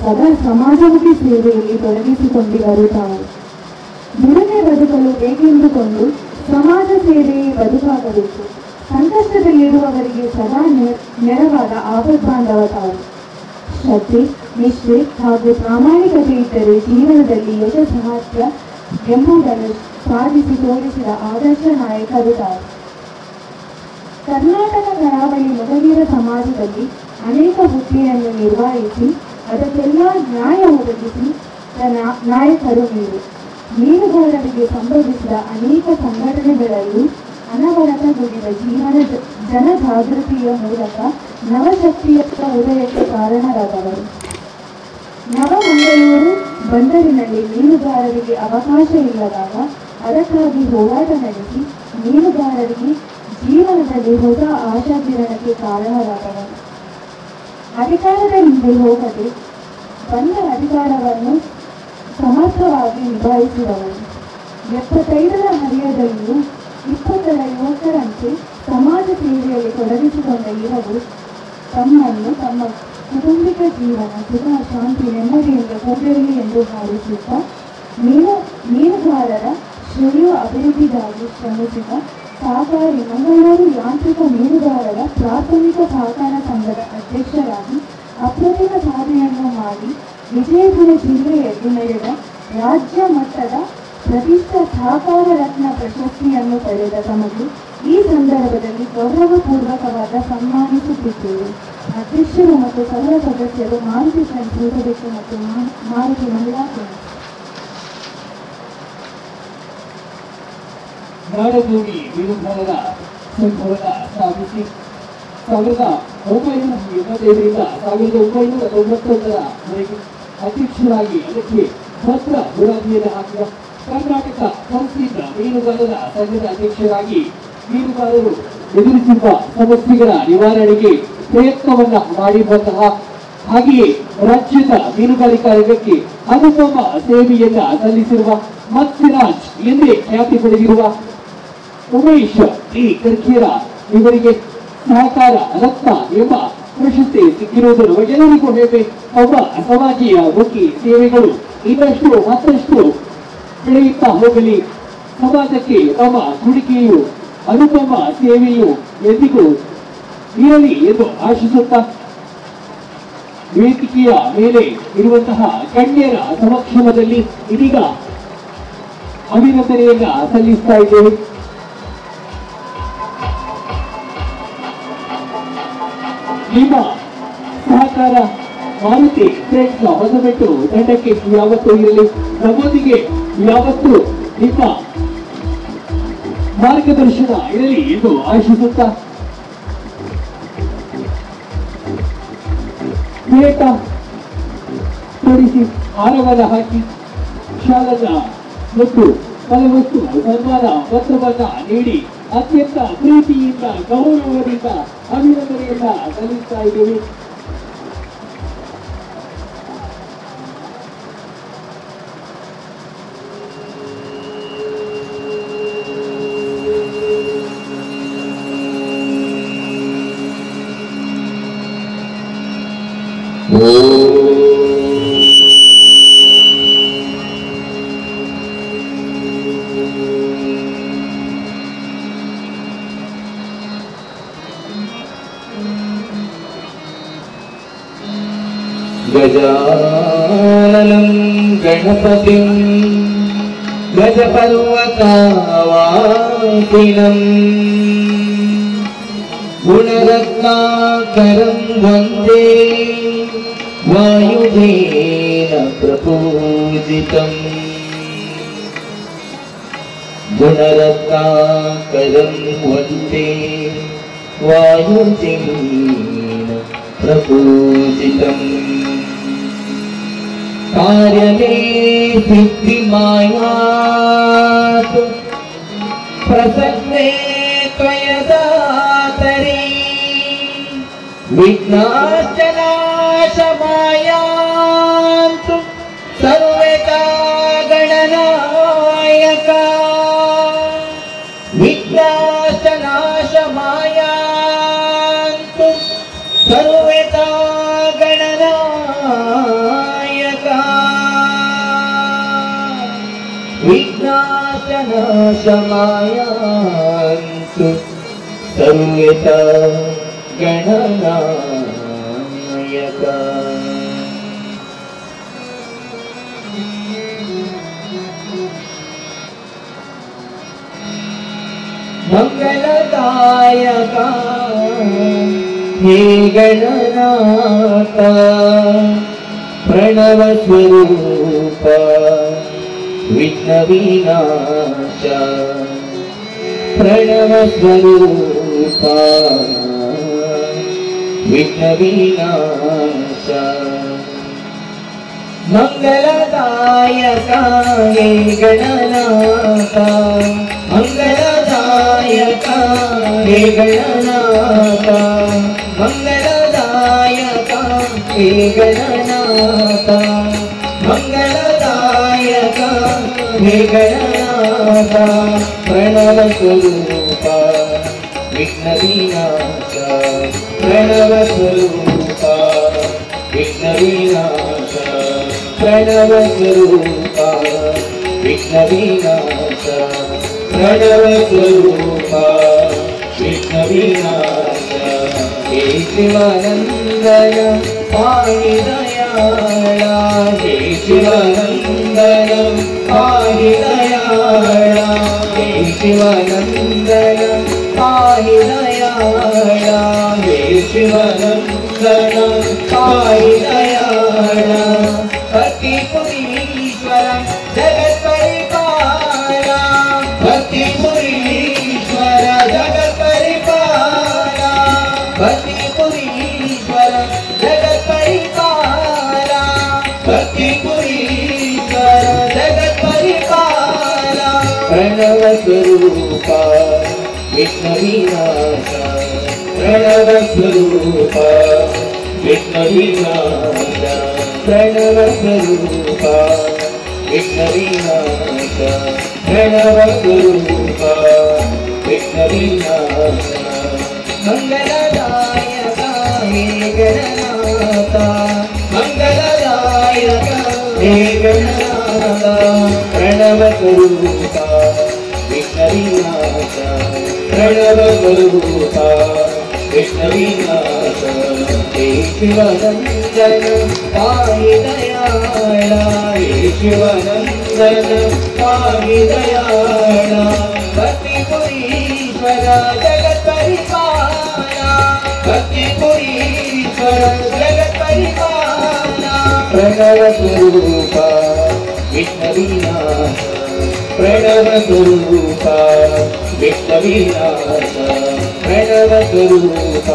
ಸದಾ ಸಮಾಜಮುಖಿ ಸೇವೆಯಲ್ಲಿ ತೊಡಗಿಸಿಕೊಂಡಿರುತ್ತಾರೆ. ದುಡಿಮೆ ಬದುಕಲು ಬೇಕೆಂದುಕೊಂಡು ಸಮಾಜ ಸೇವೆಯೇ ಬದುಕಾಗಬೇಕು. ಸಂಕಷ್ಟದಲ್ಲಿರುವವರಿಗೆ ಸದಾ ನೆರವಾದ ಆಪದ್ಬಾಂಧವ ತಾವು. ಶ್ರದ್ಧೆ, ನಿಷ್ಠೆ ಹಾಗೂ ಪ್ರಾಮಾಣಿಕತೆ ಇದ್ದರೆ ಜೀವನದಲ್ಲಿ ಯಶಸ್ಸು ಸಾಧ್ಯ ಎಂಬುದನ್ನು ಸಾಧಿಸಿ ತೋರಿಸಿದ ಆದರ್ಶ ನಾಯಕರು ತಾವು. ಕರ್ನಾಟಕ ಕರಾವಳಿ ಮೊದಲಿನ ಸಮಾಜದಲ್ಲಿ ಅನೇಕ ಹುದ್ದೆಯನ್ನು ನಿರ್ವಹಿಸಿ ಅದಕ್ಕೆಲ್ಲ ನ್ಯಾಯ ಒದಗಿಸಿ ನಾಯಕರು ನೀವು. ಮೀನುಗಾರರಿಗೆ ಸಂಭವಿಸಿದ ಅನೇಕ ಸಂಘಟನೆಗಳಲ್ಲೂ ಅನವರತ ದುಡಿದ ಜನಜಾಗೃತಿಯ ಮೂಲಕ ನವಶಕ್ತಿಯ ಉದಯಕ್ಕೆ ಕಾರಣರಾದವರು. ನವಮಂಗಳೂರು ಬಂದರಿನಲ್ಲಿ ಮೀನುಗಾರರಿಗೆ ಅವಕಾಶ ಇಲ್ಲದಾಗ ಅದಕ್ಕಾಗಿ ಹೋರಾಟ ನಡೆಸಿ ಮೀನುಗಾರರಿಗೆ ಜೀವನದಲ್ಲಿ ಹೊಸ ಆಶಾಕಿರಣಕ್ಕೆ ಕಾರಣರಾದವರು. ಅಧಿಕಾರದ ಹಿಂದೆ ಹೋಗದೆ ಬಂದ ಅಧಿಕಾರವನ್ನು ಸಮರ್ಥವಾಗಿ ನಿಭಾಯಿಸಿದವರು. 75ರ ಹರೆಯದಲ್ಲಿಯೂ 20ರ ಯುವಕರಂತೆ ಸಮಾಜ ಸೇವೆಯಲ್ಲಿ ತೊಡಗಿಸಿಕೊಂಡ ಇವರು ತಮ್ಮನ್ನು ತಮ್ಮ ಕುಟುಂಬಿಕ ಜೀವನ ಸುಖ ಶಾಂತಿ ನೆಮ್ಮದಿಯಿಂದ ಕೂಡಿರಲಿ ಎಂದು ಹಾರೈಸುತ್ತಾ ಮೀನುಗಾರರ ಶ್ರೇಯ ಅಭಿವೃದ್ಧಿಗಾಗಿ ಶ್ರಮಿಸಿದ ಸಹಕಾರಿ ಮಂಗಳೂರು ಯಾಂತ್ರಿಕ ಮೀನುಗಾರರ ಪ್ರಾಥಮಿಕ ಸಹಕಾರ ಸಂಘದ ಅಧ್ಯಕ್ಷರಾಗಿ ಅಪ್ರತಿಮ ಸಾಧನೆಯನ್ನು ಮಾಡಿ ವಿಜಯಪುರ ಜಿಲ್ಲೆಯಲ್ಲಿ ನಡೆದ ರಾಜ್ಯ ಮಟ್ಟದ ಪ್ರತಿಷ್ಠ ಸಹಕಾರ ರತ್ನ ಪ್ರಶಸ್ತಿಯನ್ನು ಪಡೆದ ತಮಗೆ ಈ ಸಂದರ್ಭದಲ್ಲಿ ಗೌರವಪೂರ್ವಕವಾದ ಸನ್ಮಾನಿಸುತ್ತಿದ್ದೇವೆ. ಅಧ್ಯಕ್ಷರು ಮತ್ತು ಸರ್ವ ಸದಸ್ಯರು ಮಾರುತಿ ಸಂಸ್ಕೃತಬೇಕು ಮತ್ತು ಮಾರುತಿ ಮಹಿಳಾ ನಾಡಗೌಡಿ ಮೀನುಗಾರರ ಸಂಘವನ್ನು ಸ್ಥಾಪಿಸಿ 1985ರಿಂದ 1991ರವರೆಗೆ ಅಧ್ಯಕ್ಷರಾಗಿ ಅದಕ್ಕೆ ಭದ್ರ ಬುನಾದಿಯನ್ನು ಹಾಕಿದ ಕರ್ನಾಟಕ ಸಂಸ್ಥಿತ ಮೀನುಗಾರರ ಸಂಘದ ಅಧ್ಯಕ್ಷರಾಗಿ ಮೀನುಗಾರರು ಎದುರಿಸಿರುವ ಸಮಸ್ಯೆಗಳ ನಿವಾರಣೆಗೆ ಪ್ರಯತ್ನವನ್ನ ಮಾಡಿ ಬಂತಹ ಹಾಗೆಯೇ ರಾಜ್ಯದ ಮೀನುಗಾರಿಕಾ ರಂಗಕ್ಕೆ ಅನುಪಮ ಸೇವೆಯನ್ನ ಸಲ್ಲಿಸಿರುವ ಮತ್ಸ್ಯರಾಜ್ ಎಂದೇ ಖ್ಯಾತಿ ಪಡೆದಿರುವ ಉಮೇಶ್ ಕರ್ಕೇರ ಇವರಿಗೆ ಸಹಕಾರ ರತ್ನ ಎಂಬ ಪ್ರಶಸ್ತಿ ಸಿಕ್ಕಿರುವುದನ್ನು ಎಲ್ಲರಿಗೂ ಹೆಮ್ಮೆ. ಒಬ್ಬ ಸಮಾಜೀಯ ಮುಖಿ ಸೇವೆಗಳು ಇನ್ನಷ್ಟು ಮತ್ತಷ್ಟು ಬೆಳೆಯುತ್ತಾ ಹೋಗಲಿ. ಸಮಾಜಕ್ಕೆ ತಮ್ಮ ಕೊಡುಗೆಯು ಅನುಪಮ ಸೇವೆಯು ಎಂದಿಗೂ ಇರಲಿ ಎಂದು ಆಶಿಸುತ್ತಾ ವೇದಿಕೆಯ ಮೇಲೆ ಇರುವಂತಹ ಗಣ್ಯರ ಸಮಕ್ಷಮದಲ್ಲಿ ಇದೀಗ ಅಭಿನಂದನೆಯನ್ನ ಸಲ್ಲಿಸ್ತಾ ಇದ್ದೇವೆ. ನಿಮ್ಮ ಸಹಕಾರ ಮಾರುತಿ ಫ್ರೆಂಡ್ಸ್ ಹೊಸಬೆಟ್ಟು ತಂಡಕ್ಕೆ ಯಾವತ್ತೂ ಇರಲಿ. ನಮ್ಮೊಂದಿಗೆ ಯಾವತ್ತೂ ನಿಮ್ಮ ಮಾರ್ಗದರ್ಶನ ಇರಲಿ ಎಂದು ಆಶಿಸುತ್ತಾ ಪೇಟ ತೋರಿಸಿ ಹಾರವನ್ನ ಹಾಕಿ ಶಾಲನ್ನ ಮತ್ತು ಫಲವಸ್ತು ಸನ್ಮಾನ ಪತ್ರವನ್ನ ನೀಡಿ ಅತ್ಯಂತ ಪ್ರೀತಿಯಿಂದ ಗೌರವದಿಂದ ಅಭಿನಂದನೆಯನ್ನ ಸಲ್ಲಿಸ್ತಾ ಇದ್ದೀವಿ. गजाननं गणपतिं गजपर्वतावासिनं गुणरत्नाकरं वन्दे वायुदेन प्रपूजितं गुणरत्नाकरं वन्दे वायुदेन प्रपूजितं कार्यमे सिद्धिमायात् प्रसन्ने त्वयदातरि विघ्नाशनाशमायान्तु सर्वदा गणनायका विघ्नाशनाशमायान्तु सर्वदा गणनायका ಶಮಾಯಾಂತು ಸರ್ವೇತ ಗಣನಾಯಕ. ಮಂಗಳದಾಯಕ ಹೇ ಗಣನಾಥ ಪ್ರಣವ ಸ್ವರೂಪ ವಿಘ್ನ ವಿನಾಶ. ಪ್ರಣವ ಸ್ವರೂಪ ವಿಘ್ನ ವಿನಾಶ. ಮಂಗಳದಾಯಕ ಹೇ ಗಣನಾಥ ಮಂಗಳದಾಯಕ ಹೇ ಗಣನಾಥ ಮಂಗಳದಾಯಕ ಹೇ ಗಣನಾಥ ಮಂಗಳದಾಯಕ ಹೇ ಗಣನಾಥ ಪ್ರಣವ ಸ್ವರೂಪ ವಿಘ್ನ ವಿನಾಶ. ಪ್ರಣವ ಸ್ವರೂಪ ವಿಘ್ನ ವಿನಾಶ. ಪ್ರಣವ ಸ್ವರೂಪ ವಿಘ್ನ ವಿನಾಶ. ಪ್ರಣವ ಸ್ವರೂಪ ವಿಘ್ನ ವಿನಾಶ. ಹೇ ಶಿವಾನಂದನ ಪಾಹಿ ದಯಾಳ. ಹೇ ಶಿವಾನಂದನ ಪಾಹಿ ದಯಾಳ. ಹೇ ಶಿವಾನಂದನ ಪಾಹಿ ದಯಾಳ. ಹೇ ಶಿವಾನಂದನ ಪಾಹಿ ದಯಾಳ. ಭಕ್ತಿಪುರೀಶ್ವರ ಜಗತ್ ಪರಿಪಾಲ. ಭಕ್ತಿಪುರೀಶ್ವರ ಜಗತ್ ಪರಿಪಾಲ. ಭಕ್ತಿಪುರೀಶ್ವರ ಜಗತ್ ಪರಿಪಾಲ. ಭಕ್ತಿಪುರೀಶ್ವರ ಜಗತ್ ಪರಿಪಾಲ. ಪ್ರಣವ ಸ್ವರೂಪ ವಿಘ್ನ ವಿನಾಶ. ಪ್ರಣವ ಸ್ವರೂಪ ವಿಘ್ನ ವಿನಾಶ. ಪ್ರಣವ ಸ್ವರೂಪ ವಿಘ್ನ ವಿನಾಶ. ಪ್ರಣವ ಸ್ವರೂಪ ವಿಘ್ನ ವಿನಾಶ. ಮಂಗಳದಾಯಕ ಹೇ ಗಣನಾಥ ಮಂಗಳದಾಯಕ ಹೇ ಗಣನಾಥ ಪ್ರಣವ ಸ್ವರೂಪ ವಿಘ್ನ ವಿನಾಶ. ಪ್ರಣವ ಸ್ವರೂಪ ವಿಘ್ನ ವಿನಾಶ. ಹೇ ಶಿವನಂದನ ಪಾಹಿ ದಯಾಳ. ಹೇ ಶಿವನಂದನ ಪಾಹಿ ದಯಾಳ. ಭಕ್ತಿಪುರೀಶ್ವರ ಜಗತ್ ಪರಿಪಾಲ. ಭಕ್ತಿಪುರೀಶ್ವರ ಜಗತ್ ಪರಿಪಾಲ. ಪ್ರಣವ ಸ್ವರೂಪ ವಿಘ್ನ ವಿನಾಶ. ಪ್ರಣವ ಸ್ವರೂಪ ವಿಘ್ನ ವಿನಾಶ. ಪ್ರಣವ ಸ್ವರೂಪ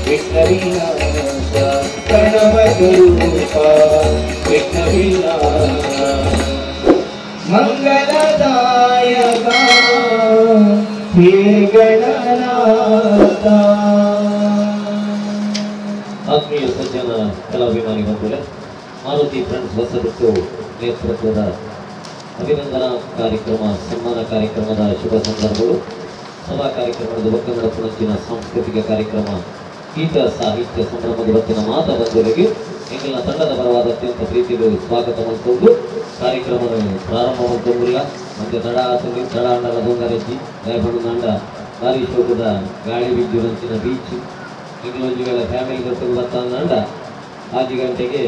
ವಿಘ್ನ ವಿನಾಶ. ಪ್ರಣವ ಸ್ವರೂಪ ವಿಘ್ನ ವಿನಾಶ. ಮಂಗಳದಾಯಕ ಹೇ ಗಣನಾಥ. ಆತ್ಮೀಯ ಸಜ್ಜನ ಕಲಾಭಿಮಾನಿ ಬಂಧುಗಳೇ, ಮಾರುತಿ ಫ್ರೆಂಡ್ಸ್ ಹೊಸಬಿಟ್ಟು ನೇತೃತ್ವದ ಅಭಿನಂದನಾ ಕಾರ್ಯಕ್ರಮ ಸನ್ಮಾನ ಕಾರ್ಯಕ್ರಮದ ಶುಭ ಸಂದರ್ಭಗಳು. ಸಭಾ ಕಾರ್ಯಕ್ರಮದ ಒಕ್ಕನ್ನಡ ಪುಣಂಚಿನ ಸಾಂಸ್ಕೃತಿಕ ಕಾರ್ಯಕ್ರಮ ಗೀತ ಸಾಹಿತ್ಯ ಸಂಭ್ರಮದ ಇವತ್ತಿನ ಮಾತ ಬಂಧುಗಳಿಗೆ ಎಂಗಿನ ತಂಡದ ಪರವಾದ ಅತ್ಯಂತ ಪ್ರೀತಿಗಳು ಸ್ವಾಗತ ಮಾಡಿಕೊಂಡು ಕಾರ್ಯಕ್ರಮದ ಪ್ರಾರಂಭ ಮಾಡ್ಕೊಂಡಿಲ್ಲ. ಮತ್ತೆ ತಡ ಆಸಲಿ ತಡ ಅಂಡಲ ದೊಂಗರೆಜ್ಜಿ ದಯಪಡು ನಂಡ ಗಾಳಿ ಶೋಕದ ಗಾಳಿ ಬಿದ್ದು ರಂಚಿನ ಬೀಚ್ ಇಂಗ್ಲೊಂಜಿ ವೇಳೆ ಫ್ಯಾಮಿಲಿ ಬರ್ಕೊಂಡು ಬರ್ತಂದ 5 ಗಂಟೆಗೆ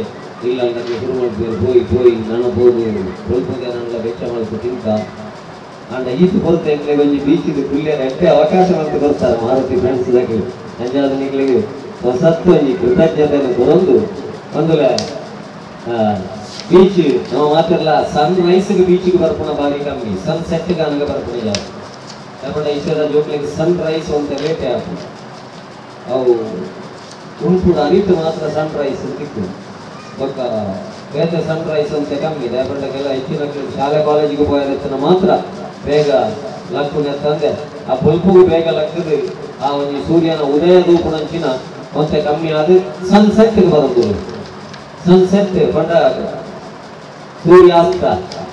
ಇಲ್ಲ ನನಗೆ ಶುರು ಮಾಡ್ತೀವಿ ಹೋಯಿ ನನಬೋದು ಸ್ವಲ್ಪ ನನ್ನ ವೆಚ್ಚ ಮಾಡಿದ್ದು ತಿಂತ ಅಂಡ ಈಸು ಬರುತ್ತೆ ಎಂಗ್ಲೆ ಬಂದು ಬೀಚಿದ್ದು ಕುಲ್ಯನ ಎಷ್ಟೇ ಅವಕಾಶ ಅಂತ ಬರ್ತಾರೆ ಮಾರುತಿ ಫ್ರೆಂಡ್ಸ್ದಾಗಿ ಅಂಜಾದ ನಿಗ್ಲಿಗೆ ಹೊಸತ್ತು ಒಂಜಿ ಕೃತಜ್ಞತೆಯನ್ನು ಕೊರೊಂದು ಒಂದುಲ ಬೀಚ್ ನಾವು ಮಾತ್ರಲ್ಲ ಸನ್ ರೈಸ್ಗೆ ಬೀಚಿಗೆ ಬರ್ಪುಣ ಬಾರಿ ಕಮ್ಮಿ ಸನ್ಸೆಟ್ಗೆ ನನಗೆ ಬರ್ಪುಣ ಜಾಸ್ತಿ ಯಾಕಂದ್ರೆ ಈಶ್ವರ ಜೋಕ್ಲಿಗೆ ಸನ್ ರೈಸ್ ಅಂತ ರೇಟೇ ಆಯ್ತು ಅವು ಉಂಟು ಅರಿತು ಮಾತ್ರ ಸನ್ ರೈಸ್ ಸಿಕ್ತು ಬೊಕ್ಕ ಬೇರೆ ಸನ್ ರೈಸ್ ಅಂತ ಕಮ್ಮಿ ಇದೆ ಯಾಕಂಡೆಲ್ಲ ಹೆಚ್ಚಿನ ಶಾಲೆ ಕಾಲೇಜಿಗೆ ಹೋಗಿರ್ತಾನೆ ಮಾತ್ರ ಬೇಗ ಲಕ್ಕುನೆ ತಂದೆ ಆ ಬಲ್ಪುಗೂ ಬೇಗ ಲಕ್ಕದು ಆ ಒಂದು ಸೂರ್ಯನ ಉದಯದ ಪುಣಂಚಿನ ಒಂತೆ ಕಮ್ಮಿ ಆದ ಸನ್ಸೆಟ್ಗೆ ಬರೋದು ಸನ್ಸೆಟ್ ಪಂಡ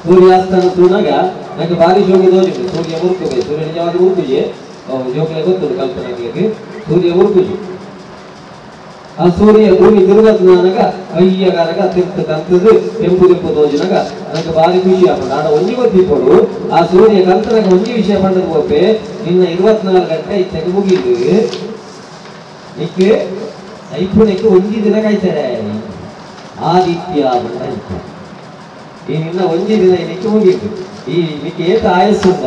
ಸೂರ್ಯಾಸ್ತನ ತುಣಗ ನನಗೆ ಭಾರಿ ಶೋಕಿ ತೋರಿತು ಸೂರ್ಯ ಮುರುಕುಗೆ ಸೂರ್ಯ ನಿಜವಾದ ಮುರುಕುಜಿ ಜೋಕ್ಲೆ ಗೊತ್ತದು ಕಲ್ಪನೆಗೆ ಸೂರ್ಯ ಮುರುಕುಜಿ ಆ ಸೂರ್ಯ ಭೂಮಿ ತಿರುಗದ್ ನನಗ ಅಯ್ಯಗಾರಗ ತಿರ್ತ ಕಂತದ್ದು ಕೆಂಪು ತೋಜಿನಾಗ ನನಗೆ ಭಾರಿ ಖುಷಿ ಆಗ್ತದೆ. ಆಡ ಒಂಜಿ ಗೊತ್ತಿಪ್ಪಡು ಆ ಸೂರ್ಯ ಕಂತನಾಗ ಒಂಜಿ ವಿಷಯ ಪಂಡದ ಒಪ್ಪೆ ಇನ್ನ 24 ಗಂಟೆ ಇತ್ತಗೆ ಮುಗಿದು ನಿಕ್ಕೆ ಐಪುಣಕ್ಕೆ ಒಂಜಿ ದಿನ ಕಾಯ್ತಾರೆ ಆದಿತ್ಯ ಬಂದ ಈ ನಿನ್ನ ಒಂಜಿ ದಿನ ಇದಕ್ಕೆ ಮುಗಿತು. ಈ ನಿಕ್ಕೆ ಏತ ಆಯಸ್ಸುಂದ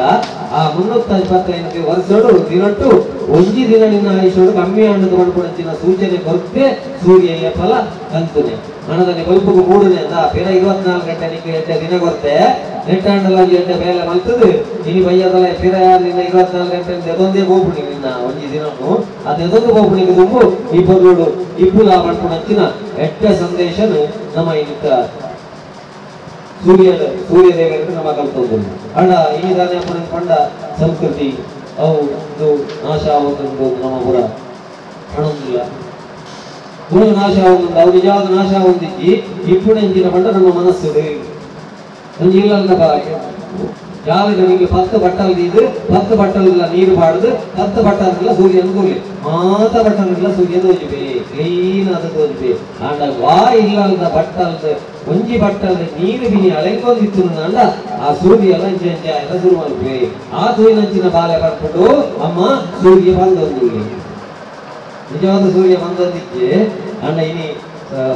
ಆ 325 ವರ್ಷೋಡು ದಿನಟ್ಟು ಒಂಜಿ ದಿನ ನಿನ್ನ ಆಯುಷೋಡು ಕಮ್ಮಿ ಹಣ್ಣದು ಮಾಡ್ಕೊಡಂಚಿನ ಸೂಚನೆ ಬರುತ್ತೆ. ಸೂರ್ಯ ಫಲ ಕಂತುನೆ ಹಣದಲ್ಲಿ ಬಲ್ಪು ಮೂಡನೆ ಅಂದ ಬೇರೆ 24 ಗಂಟೆ ನಿಕ್ಕೆ ಎಡ್ಡೆ ದಿನ ಬರುತ್ತೆ ನೆಟ್ಟಾಂಡಲ್ಲ ಎಡ್ಡೆ ಬೇಲೆ ಮಲ್ತದು ಇನಿ ಬಯ್ಯದಲ್ಲ ಬೇರೆ ನಿನ್ನ 24 ಗಂಟೆ ಎದೊಂದೇ ಹೋಗ್ಬಿಡಿ ನಿನ್ನ ಒಂಜಿ ದಿನನು ಅದೆದೊಂದು ಹೋಗ್ಬಿಡಿಗೆ ತುಂಬು ಇಬ್ಬರು ಇಬ್ಬುಲ ಮಾಡ್ಕೊಡಂಚಿನ ಎಡ್ಡ ಸಂದೇಶನು ನಮ್ಮ ಇದಕ್ಕ ಸೂರ್ಯ ದೇವರಿಗೆ ನಮ್ಮ ಕಲ್ತದ್ದು ಅಣ್ಣ ಈ ದಾನೆ ಪಂಡ ಸಂಸ್ಕೃತಿ ಅವು ನಾಶ ಆಗುತ್ತಂದು ನಮ್ಮ ಪುರ ಕಾಣುವುದಿಲ್ಲ. ಗುಣ ನಾಶ ಆಗುತ್ತಂದು ಅವು ನಿಜವಾದ ನಾಶ ಹೊಂದಿಕ್ಕಿ ಇಪ್ಪುಡೆಂಚಿನ ಪಂಡ ನಮ್ಮ ಮನಸ್ಸು ಒಂದು ಇಲ್ಲ ಯಾವಾಗ ನಿಮಗೆ 10 ಬಟ್ಟಲಿದ್ದು 10 ಬಟ್ಟಲಿಲ್ಲ ನೀರು ಬಾಡದು 10 ಬಟ್ಟಲಿಲ್ಲ ಸೂರ್ಯ ಅನ್ಕೊಳ್ಳಿ ಮಾತ ಬಟ್ಟಲಿಲ್ಲ ಸೂರ್ಯ ತೋಜಬೇ ಕ್ಲೀನ್ ಆದ ತೋಜಬೇ ಆಂಡ ವಾ ಇಲ್ಲ ಬಟ್ಟಲ್ದ ಒಂಜಿ ಬಟ್ಟಲ್ದ ನೀರು ಬಿನಿ ಅಳೆಂಗೊಂದಿತ್ತು ಅಂಡ ಆ ಸೂರ್ಯ ಎಲ್ಲ ಎಲ್ಲ ಶುರು ಮಾಡ್ಬೇ ಆ ಸೂರ್ಯನಂಚಿನ ಬಾಲೆ ಬರ್ಬಿಟ್ಟು ಅಮ್ಮ ಸೂರ್ಯ ಬಂದೊಂದು ನಿಜವಾದ ಸೂರ್ಯ ಬಂದೊಂದಿಕ್ಕೆ ಅಂಡ ಇನಿ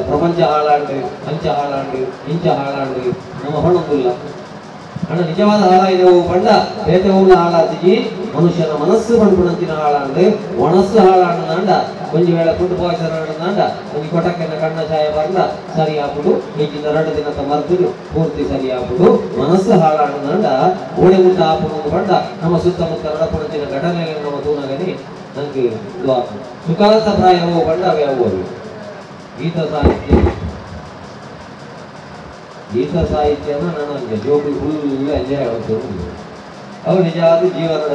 ಪ್ರಪಂಚ ಹಾಳಾಂಡು ಅಂಚ ಹಾಳಾಂಡು ಇಂಚ ಹಾಳಾಂಡು ನಮ್ಮ ಹೊಣೊಂದಿಲ್ಲ ಅಣ್ಣ ನಿಜವಾದ ಹಾಳಾಯಿದೆವು ಪಂಡ ಬೇತವುಳ್ಳ ಹಾಳಾತಿಗಿ ಮನುಷ್ಯನ ಮನಸ್ಸು ಪಂಡುಪುಣಂಚಿನ ಹಾಳಾಂಡು ಒಣಸ್ಸು ಹಾಳಾಂಡ ಒಂಜಿ ವೇಳೆ ಫುಡ್ ಪಾಯ್ಸನ್ ಒಂಜಿ ಕೊಟಕ್ಕಿನ ಕಣ್ಣ ಛಾಯ ಬಂದ ಸರಿ ಹಾಕ್ಬಿಡು ಈಗಿಂದ 2 ದಿನ ಮರ್ದು ಪೂರ್ತಿ ಸರಿ ಹಾಕ್ಬಿಡು ಮನಸ್ಸು ಹಾಳಾಂಡ ಓಡೆ ಊಟ ಹಾಪುದು ಪಂಡ ನಮ್ಮ ಸುತ್ತಮುತ್ತ ನಡಪುಣಂಚಿನ ಘಟನೆಗಳು ನಮ್ಮ ತೂನಗನಿ ನಂಗೆ ಸುಖಾಂತ ಪ್ರಾಯವು ಪಂಡ ಅವೇ ಅವು ಗೀತ ಸಾಹಿತ್ಯನ ನನಗೆ ಜೋಗುಳು ಫುಲ್ ಎಂಜಾಯ್ ಆಗುತ್ತೆ. ಅವು ನಿಜವಾದ ಜೀವನದ